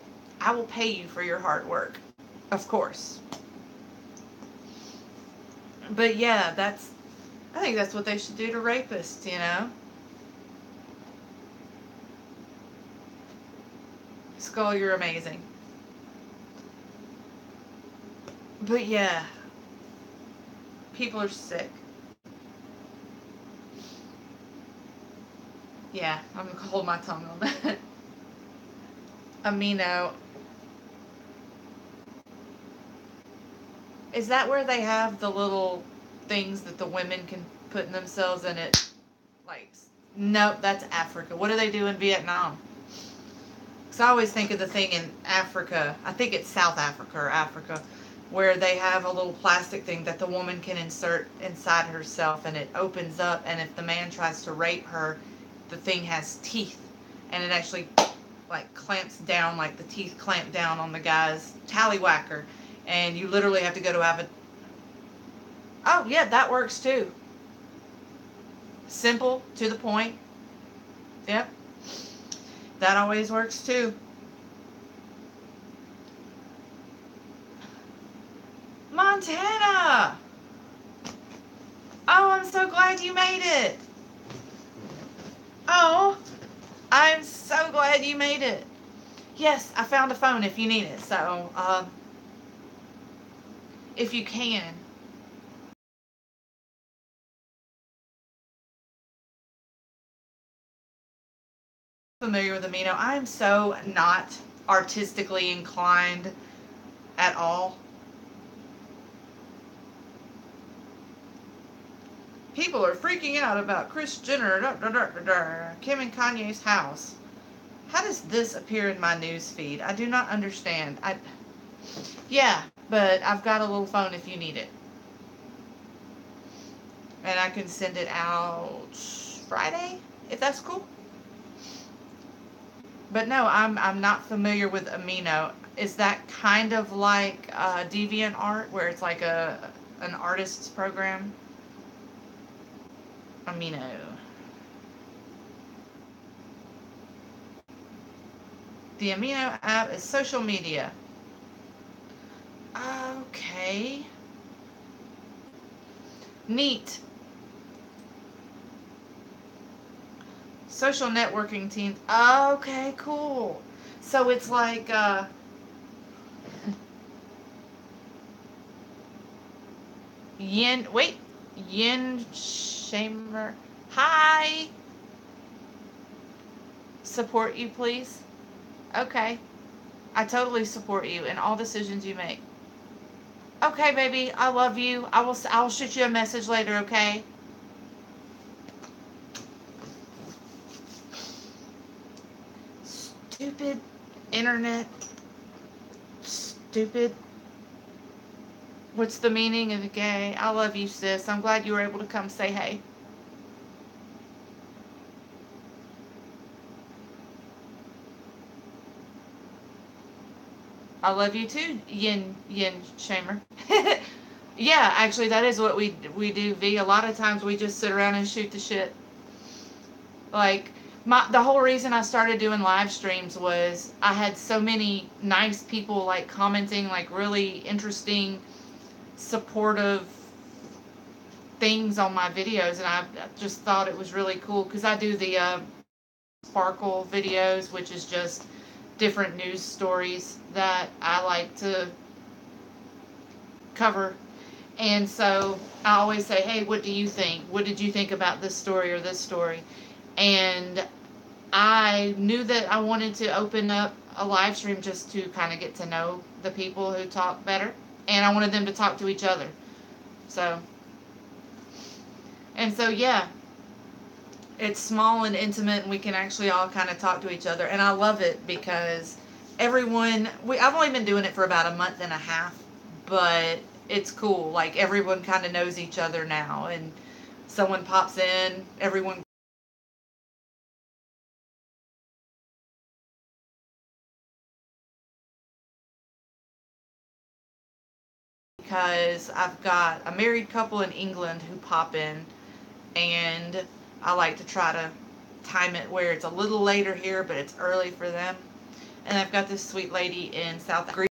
I will pay you for your hard work, of course. But yeah, I think that's what they should do to rapists. Skull, you're amazing. But yeah, people are sick. Yeah, I'm gonna hold my tongue on that. Amino. Is that where they have the little things that the women can put in themselves and it, like, nope, that's Africa. What do they do in Vietnam? Because I always think of the thing in Africa, I think it's South Africa or Africa, where they have a little plastic thing that the woman can insert inside herself and it opens up, and if the man tries to rape her, the thing has teeth and it actually like clamps down, like the teeth clamp down on the guy's tallywhacker, and you literally have to go to have a. Oh yeah, that works too. Simple, to the point. Yep, that always works too. Montana! Oh, I'm so glad you made it. Oh, I'm so glad you made it. Yes, I found a phone if you need it. So, if you can. Familiar with Amino. I am so not artistically inclined at all. People are freaking out about Kris Jenner, Kim and Kanye's house. How does this appear in my news feed? I do not understand. Yeah, but I've got a little phone if you need it. And I can send it out Friday, if that's cool. But no, I'm not familiar with Amino. Is that kind of like Deviant Art, where it's like an artist's program? Amino. The Amino app is social media. Okay. Neat. Social networking teams. Okay, cool. So it's like Yin Shamer. Hi. Support you, please. Okay. I totally support you in all decisions you make. Okay, baby. I love you. I'll shoot you a message later, okay? Stupid internet. Stupid. What's the meaning of gay? I love you, sis. I'm glad you were able to come say hey. I love you too, Yin Shamer. Yeah, actually, that is what we do. V. A lot of times we just sit around and shoot the shit. Like the whole reason I started doing live streams was I had so many nice people like commenting like really interesting, supportive things on my videos, and I just thought it was really cool because I do the Sparkle videos, which is just different news stories that I like to cover. And so I always say, hey, what do you think? What did you think about this story or this story? And I knew that I wanted to open up a live stream just to kind of get to know the people who talk better. And I wanted them to talk to each other. So, and so, yeah, it's small and intimate, and we can actually all kind of talk to each other. And I love it because I've only been doing it for about a month and a half, but it's cool. Like, everyone kind of knows each other now, and someone pops in, everyone. Because I've got a married couple in England who pop in, and I like to try to time it where it's a little later here, but it's early for them. And I've got this sweet lady in South Africa.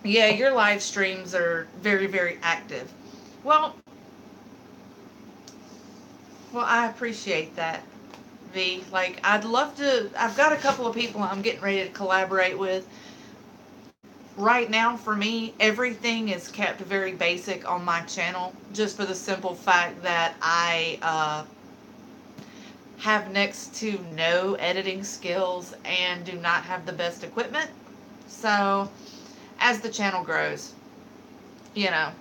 Yeah, your live streams are very, very active. Well, well, I appreciate that, V. Like, I'd love to. I've got a couple of people I'm getting ready to collaborate with. Right now, for me, everything is kept very basic on my channel, just for the simple fact that I have next to no editing skills and do not have the best equipment. So, as the channel grows, you know,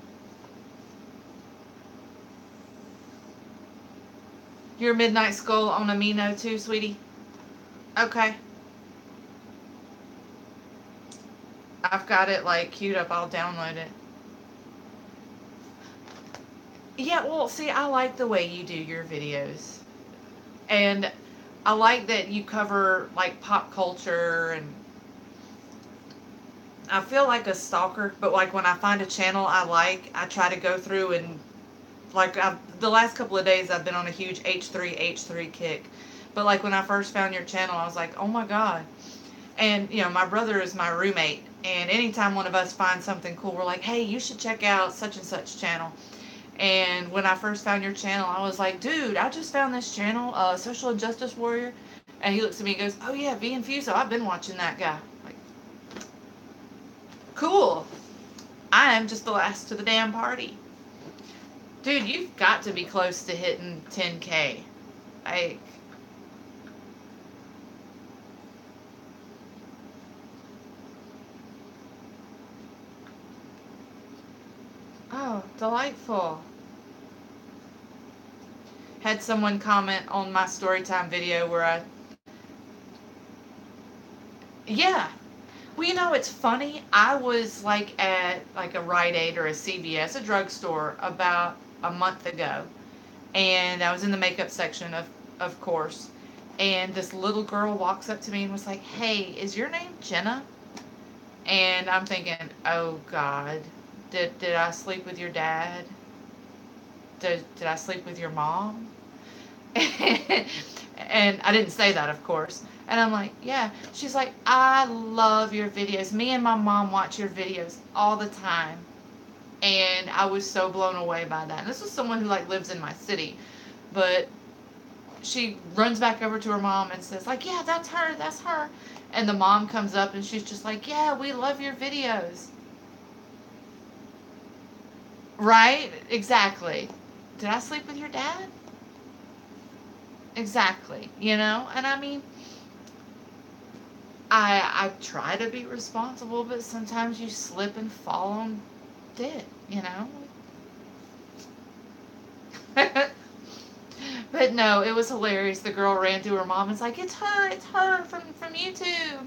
your Midnight Skull on Amino too, sweetie. Okay. I've got it like queued up. I'll download it. Yeah, well, see, I like the way you do your videos. And I like that you cover like pop culture, and I feel like a stalker, but like when I find a channel I like, I try to go through and like the last couple of days I've been on a huge H3 kick. But like when I first found your channel, I was like, "Oh my god." And, my brother is my roommate. And anytime one of us finds something cool, we're like, hey, you should check out such and such channel. And when I first found your channel, I was like, dude, I just found this channel, Social Injustice Warrior. And he looks at me and goes, oh yeah, V and Fuso, I've been watching that guy. Like, cool. I am just the last to the damn party. Dude, you've got to be close to hitting 10K. Like, oh, delightful. Had someone comment on my storytime video where yeah. Well, it's funny. I was like at like a Rite Aid or a CVS, a drugstore, about a month ago, and I was in the makeup section, of course, and this little girl walks up to me and was like, "Hey, is your name Jenna?" And I'm thinking, "Oh God, did I sleep with your dad? Did I sleep with your mom?" And I didn't say that, of course. And I'm like, yeah. She's like, I love your videos. Me and my mom watch your videos all the time. And I was so blown away by that. And this was someone who like lives in my city. But she runs back over to her mom and says, like, yeah, that's her, that's her. And the mom comes up and she's just like, yeah, we love your videos. Right? Exactly. Did I sleep with your dad? Exactly. And I mean, I try to be responsible, but sometimes you slip and fall on dead. But no, it was hilarious. The girl ran to her mom and was like, it's her from YouTube.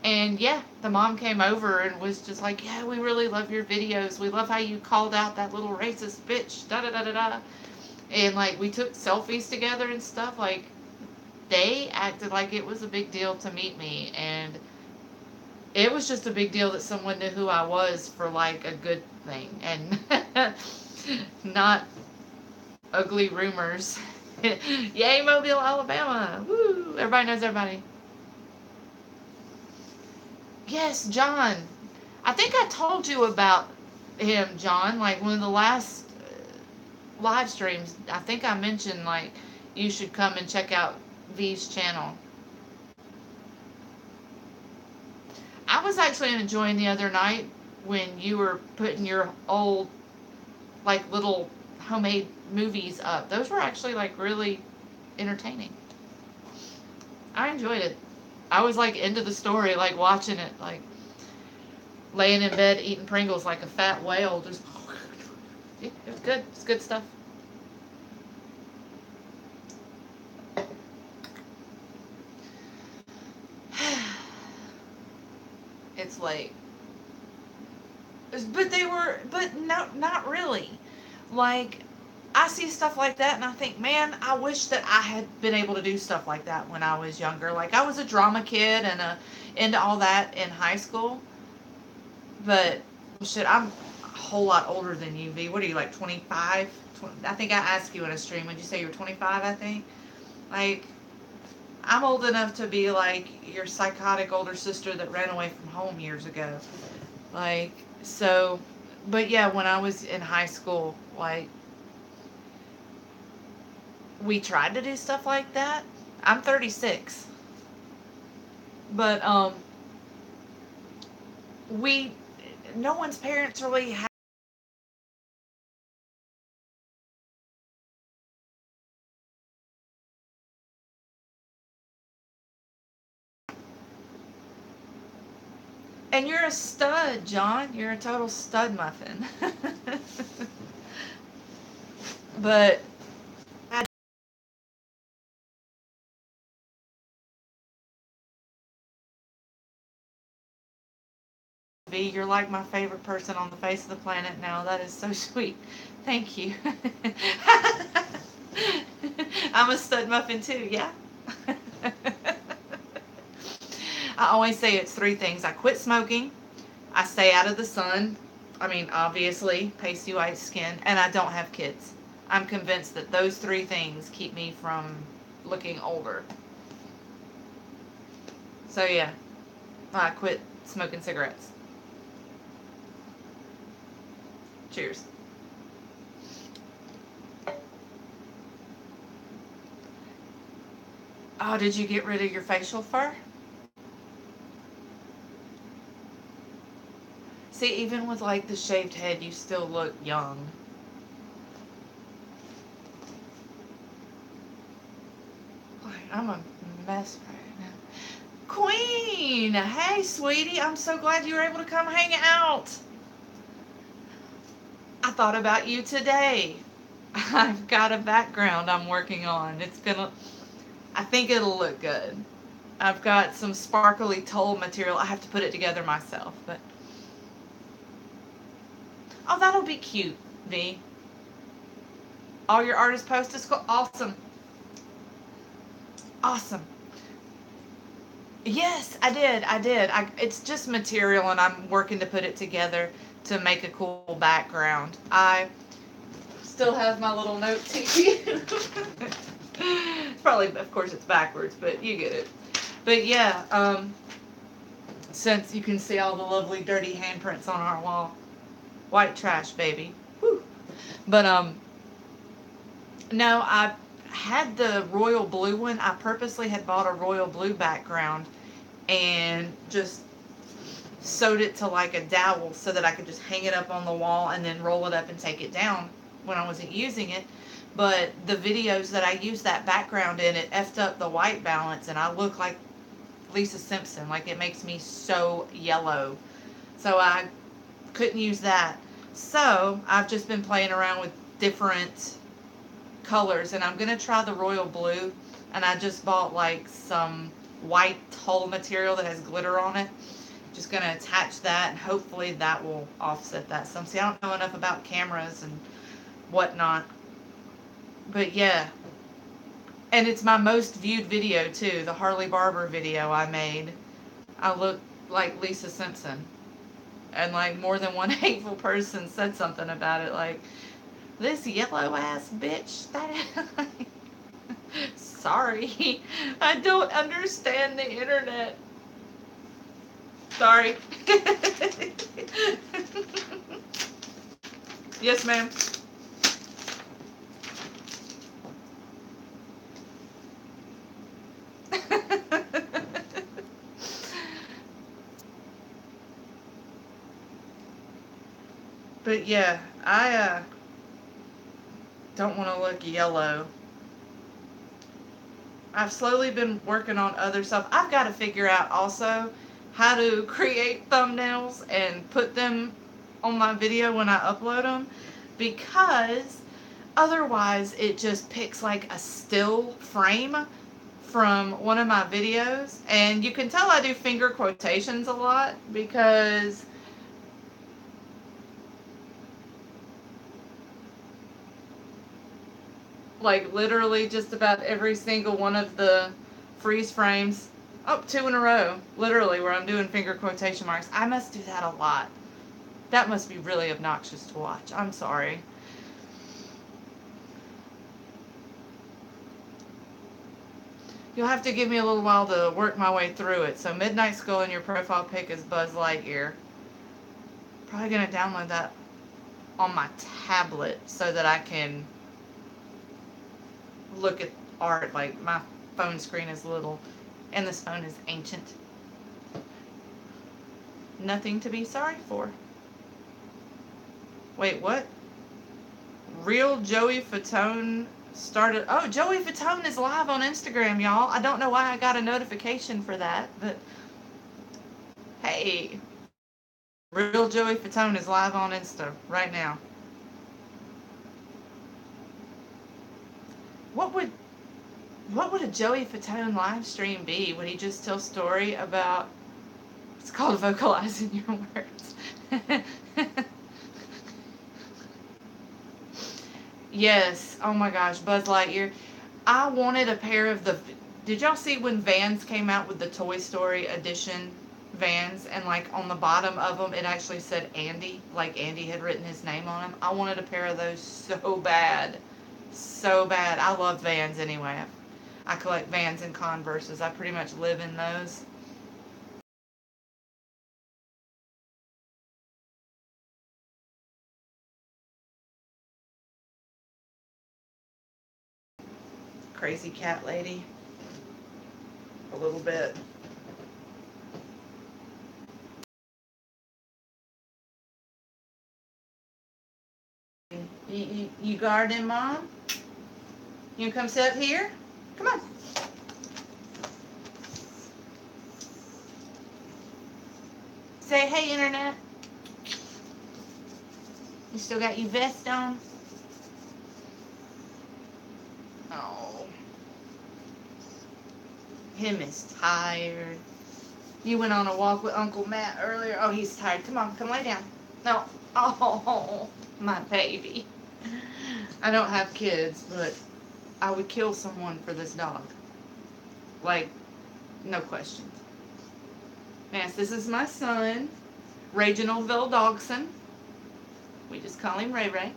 And yeah, the mom came over and was just like, yeah, we really love your videos. We love how you called out that little racist bitch, da da da da da. And like, we took selfies together and stuff. Like, they acted like it was a big deal to meet me, and it was just a big deal that someone knew who I was for like a good thing, and not ugly rumors. Yay, Mobile, Alabama! Woo! Everybody knows everybody. Yes, John. I think I told you about him, John. Like one of the last live streams, I think I mentioned like you should come and check out V's channel. I was actually enjoying the other night when you were putting your old, like, little homemade movies up. Those were actually, like, really entertaining. I enjoyed it. I was, like, into the story, like, watching it, like, laying in bed eating Pringles like a fat whale. Just, it was good. It's good stuff. It's late. But no, not really. Like, I see stuff like that and I think, man, I wish that I had been able to do stuff like that when I was younger. Like, I was a drama kid and into all that in high school. But, shit, I'm a whole lot older than you, V. What are you, like 25? I think I asked you in a stream. Would you say you were 25, I think? Like, I'm old enough to be like your psychotic older sister that ran away from home years ago. Like, so, but yeah, when I was in high school, like, we tried to do stuff like that. I'm 36. But, we, no one's parents really had. And you're a stud, John. You're a total stud muffin. But, V, you're like my favorite person on the face of the planet now. That is so sweet. Thank you. I'm a stud muffin too, yeah. I always say it's three things. I quit smoking, I stay out of the sun, I mean, obviously, pasty white skin, and I don't have kids. I'm convinced that those three things keep me from looking older. So, yeah. I quit smoking cigarettes. Cheers. Oh, did you get rid of your facial fur? See, even with like the shaved head, you still look young. I'm a mess right now. Queen! Hey, sweetie, I'm so glad you were able to come hang out. I thought about you today. I've got a background I'm working on. I think it'll look good. I've got some sparkly toll material. I have to put it together myself, but oh, that'll be cute, V. All your artist posts is cool. Awesome. Awesome. Yes, I did. It's just material, and I'm working to put it together to make a cool background. I still have my little note tiki. Probably, of course, it's backwards, but you get it. But yeah, since you can see all the lovely dirty handprints on our wall, white trash, baby. Whew. But no, I had the royal blue one. I purposely had bought a royal blue background and just sewed it to like a dowel so that I could just hang it up on the wall and then roll it up and take it down when I wasn't using it. But the videos that I used that background in, it effed up the white balance and I look like Lisa Simpson. Like it makes me so yellow. So I couldn't use that. So I've just been playing around with different colors and I'm going to try the royal blue. And I just bought like some white tulle material that has glitter on it. Just going to attach that and hopefully that will offset that some. See, I don't know enough about cameras and whatnot. But yeah. And it's my most viewed video too. The Harley Barber video I made. I look like Lisa Simpson. And like more than one hateful person said something about it. Like, this yellow ass bitch. Sorry. I don't understand the internet. Sorry. Yes, ma'am. But yeah, I don't want to look yellow. I've slowly been working on other stuff. I've got to figure out also how to create thumbnails and put them on my video when I upload them, because otherwise it just picks like a still frame from one of my videos. And you can tell I do finger quotations a lot because like literally just about every single one of the freeze frames, oh, 2 in a row, literally, where I'm doing finger quotation marks. I must do that a lot. That must be really obnoxious to watch. I'm sorry. You'll have to give me a little while to work my way through it. So Midnight Skull in your profile pic is Buzz Lightyear. Probably going to download that on my tablet so that I can look at art. Like my phone screen is little and this phone is ancient. Nothing to be sorry for. Wait, what? Real Joey Fatone started. Oh, Joey Fatone is live on Instagram, y'all. I don't know why I got a notification for that, but hey, Real Joey Fatone is live on Insta right now. What would a Joey Fatone live stream be? Would he just tell a story about? It's called vocalizing your words. Yes. Oh my gosh, Buzz Lightyear. I wanted a pair of the. Did y'all see when Vans came out with the Toy Story edition Vans, and like on the bottom of them it actually said Andy, like Andy had written his name on them? I wanted a pair of those so bad, so bad. I love Vans anyway. I collect Vans and Converses. I pretty much live in those. crazy cat lady. A little bit. You guarding, Mom? You come sit up here? Come on. Say hey, Internet. You still got your vest on? Oh. Him is tired. You went on a walk with Uncle Matt earlier. Oh, he's tired. Come on, come lay down. No. Oh, my baby. I don't have kids, but I would kill someone for this dog. Like, no questions. Yes, this is my son, Reginald Dogson. We just call him Ray Ray.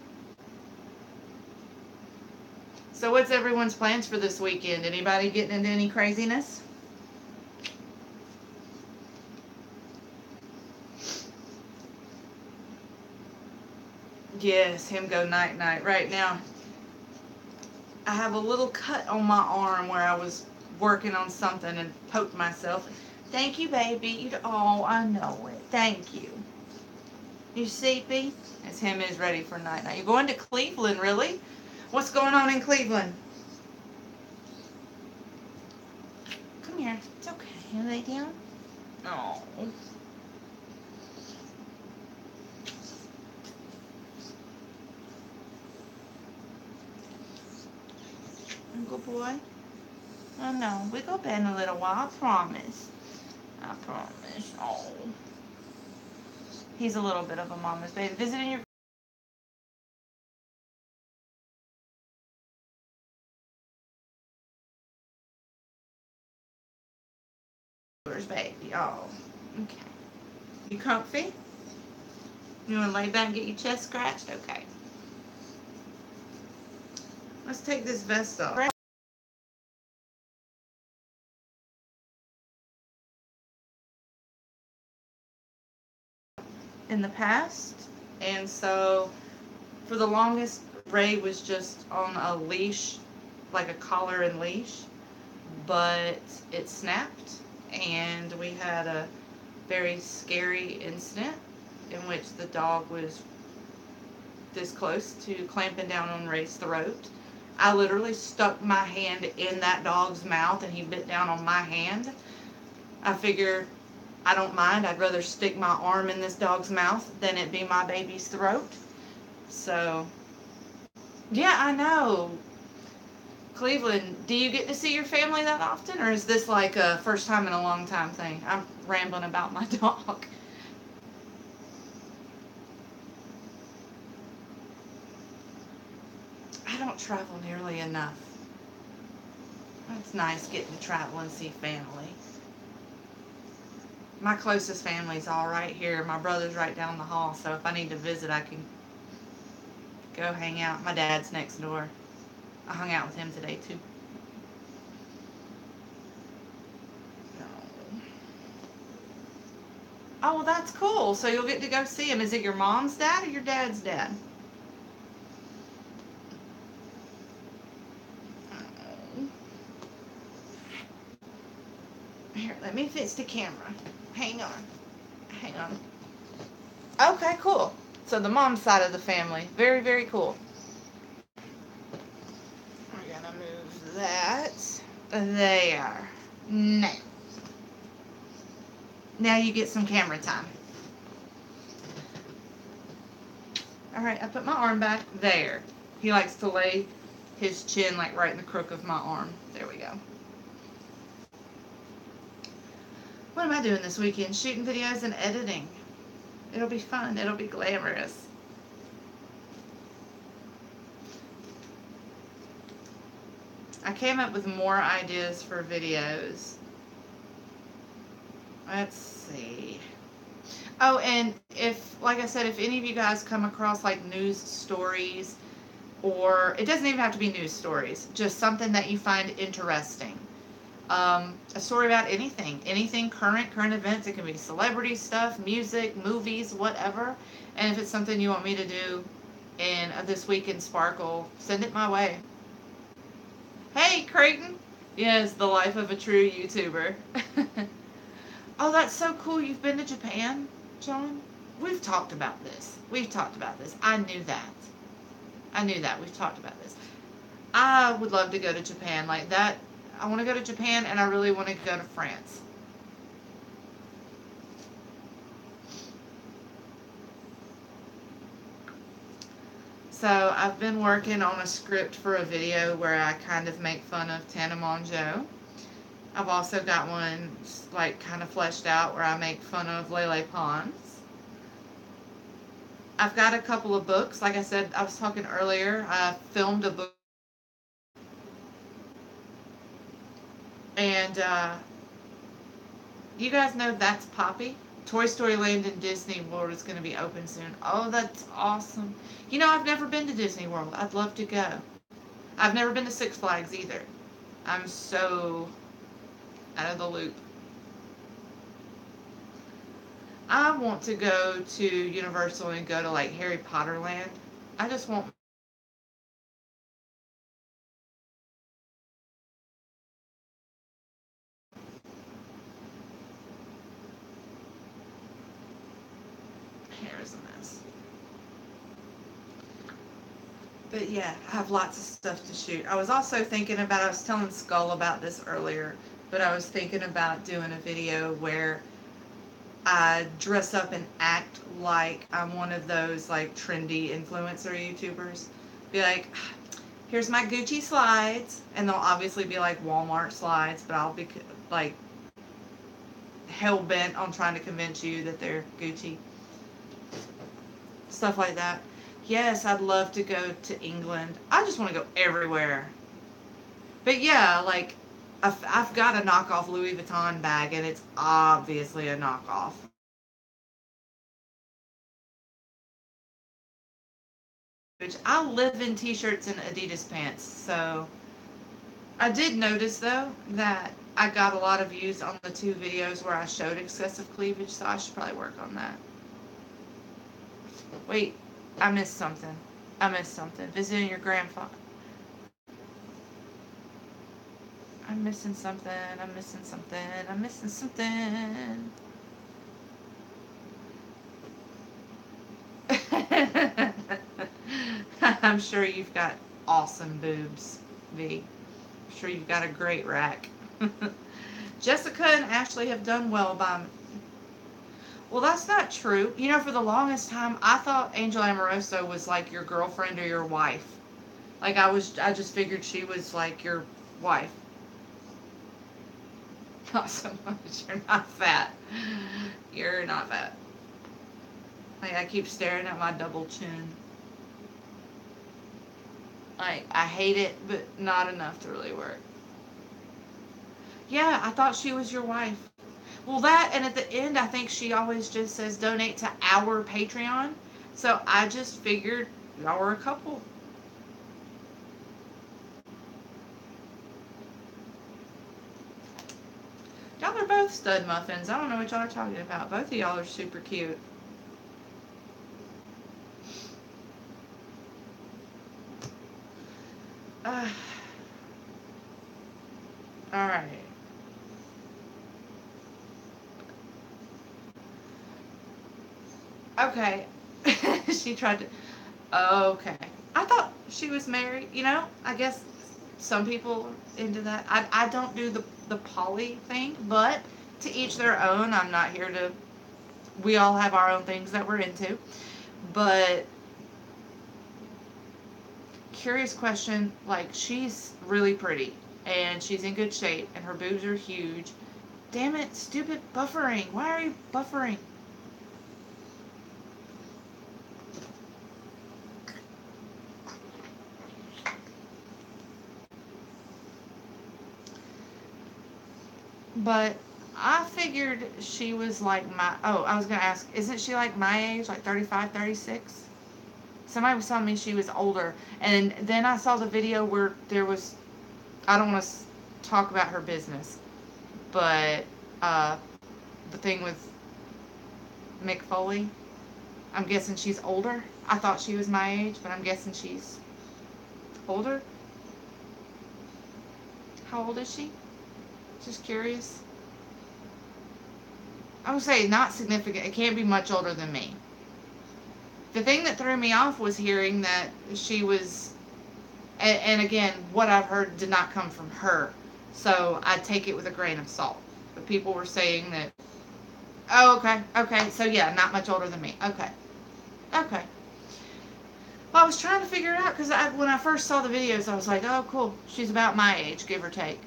So what's everyone's plans for this weekend? Anybody getting into any craziness? Yes, him go night-night. Right now, I have a little cut on my arm where I was working on something and poked myself. Thank you, baby. Oh, I know it. Thank you. You sleepy? As him is ready for night-night. You're going to Cleveland, really? What's going on in Cleveland? Come here. It's okay. You lay down? Oh. Good boy. I know. We go bed in a little while. I promise. I promise. Oh. He's a little bit of a mama's baby. Visiting your baby. Oh. Okay. You comfy? You want to lay back and get your chest scratched? Okay. Let's take this vest off. In the past, and so for the longest, Ray was just on a leash, like a collar and leash, but it snapped, and we had a very scary incident in which the dog was this close to clamping down on Ray's throat. I literally stuck my hand in that dog's mouth and he bit down on my hand. I figure I don't mind. I'd rather stick my arm in this dog's mouth than it be my baby's throat. So, yeah, I know. Cleveland, do you get to see your family that often, or is this like a first time in a long time thing? I'm rambling about my dog. I don't travel nearly enough. It's nice getting to travel and see family. My closest family's all right here. My brother's right down the hall, so if I need to visit, I can go hang out. My dad's next door. I hung out with him today, too. Oh, well, that's cool. So you'll get to go see him. Is it your mom's dad or your dad's dad? Here, let me fix the camera. Hang on. Hang on. Okay, cool. So the mom's side of the family. Very, very cool. We're going to move that there. Now. Now you get some camera time. Alright, I put my arm back there. He likes to lay his chin like right in the crook of my arm. There we go. What am I doing this weekend? Shooting videos and editing. It'll be fun. It'll be glamorous. I came up with more ideas for videos. Let's see. Oh, and if, like I said, if any of you guys come across like news stories, or it doesn't even have to be news stories, just something that you find interesting. A story about anything current events. It can be celebrity stuff, music, movies, whatever. And if it's something you want me to do in this week in Sparkle, send it my way. Hey, Creighton. Yes, the life of a true YouTuber. Oh, that's so cool. You've been to Japan, John? We've talked about this. We've talked about this. I knew that. I knew that. We've talked about this. I would love to go to Japan like that. I want to go to Japan and I really want to go to France. So I've been working on a script for a video where I kind of make fun of Tanamon Joe. I've also got one like kind of fleshed out where I make fun of Lele Pons. I've got a couple of books. Like I said, I was talking earlier. I filmed a book, and you guys know That's Poppy. Toy Story Land in Disney World is going to be open soon. Oh, that's awesome. You know, I've never been to Disney World. I'd love to go. I've never been to Six Flags either. I'm so out of the loop. I want to go to Universal and go to like Harry Potter Land. I just want. Hair is a mess. But yeah, I have lots of stuff to shoot. I was also thinking about, I was telling Skull about this earlier, but I was thinking about doing a video where I dress up and act like I'm one of those like trendy influencer YouTubers. Be like, here's my Gucci slides, and they'll obviously be like Walmart slides, but I'll be like hell bent on trying to convince you that they're Gucci. Stuff like that. Yes, I'd love to go to England. I just want to go everywhere. But yeah, like I've got a knockoff Louis Vuitton bag, and it's obviously a knockoff. Which I live in t-shirts and Adidas pants, so I did notice though that I got a lot of views on the two videos where I showed excessive cleavage, so I should probably work on that. Wait, I missed something. I missed something. Visiting your grandfather. I'm missing something. I'm missing something. I'm missing something. I'm sure you've got awesome boobs, V. I'm sure you've got a great rack. Jessica and Ashley have done well by me. Well, that's not true. You know, for the longest time, I thought Angel Amoroso was like your girlfriend or your wife. Like I just figured she was like your wife. Not so much. You're not fat. You're not fat. Like I keep staring at my double chin. Like I hate it, but not enough to really work. Yeah, I thought she was your wife. Well, that, and at the end, I think she always just says donate to our Patreon. So I just figured y'all were a couple. Y'all are both stud muffins. I don't know what y'all are talking about. Both of y'all are super cute. Uh, all right. Okay. She tried to. Okay. I thought she was married. You know, I guess some people are into that. I don't do the poly thing, but to each their own. I'm not here to. We all have our own things that we're into. But curious question, like she's really pretty and she's in good shape and her boobs are huge. Damn it, stupid buffering. Why are you buffering? But I figured she was like my, oh, I was going to ask, isn't she like my age, like 35, 36? Somebody was telling me she was older. And then I saw the video where there was, I don't want to talk about her business, but uh, the thing with Mick Foley, I'm guessing she's older. I thought she was my age, but I'm guessing she's older. How old is she? Just curious. I would say not significant. It can't be much older than me. The thing that threw me off was hearing that she was, and again, what I've heard did not come from her. So I take it with a grain of salt. But people were saying that, oh, okay. So yeah, not much older than me. Okay. Well, I was trying to figure it out because when I first saw the videos, I was like, oh, cool. She's about my age, give or take.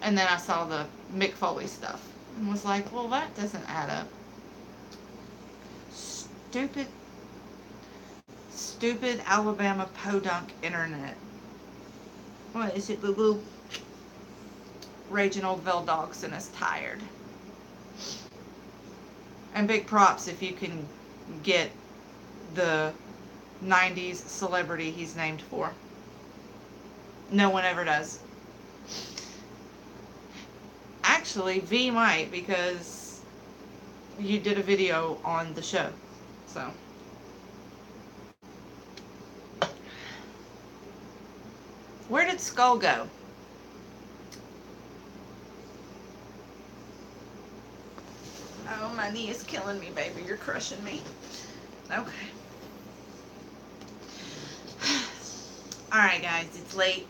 And then I saw the Mick Foley stuff and was like, well, that doesn't add up. Stupid Alabama podunk internet. What is it, Lulu? Raging old Dogson is tired. And big props if you can get the 90s celebrity he's named for. No one ever does. Actually, V might, because you did a video on the show. So. Where did Skull go? Oh, my knee is killing me, baby. You're crushing me. Okay. Alright, guys. It's late.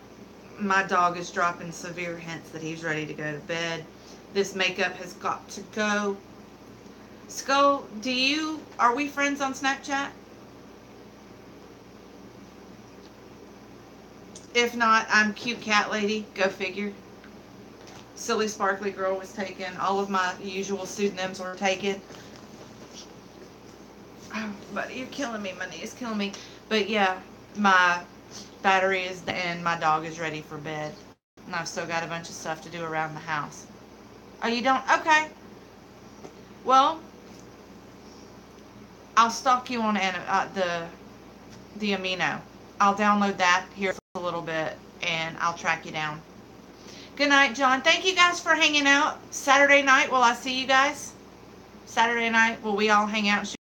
My dog is dropping severe hints that he's ready to go to bed. This makeup has got to go. Skull, are we friends on Snapchat? If not, I'm Cute Cat Lady. Go figure. Silly Sparkly Girl was taken. All of my usual pseudonyms were taken. Oh, buddy, you're killing me. My knee is killing me. But yeah, my battery is and my dog is ready for bed. And I've still got a bunch of stuff to do around the house. Oh, you don't? Okay. Well, I'll stalk you on the amino. I'll download that here for a little bit, and I'll track you down. Good night, John. Thank you guys for hanging out. Saturday night, will I see you guys? Saturday night, will we all hang out and shoot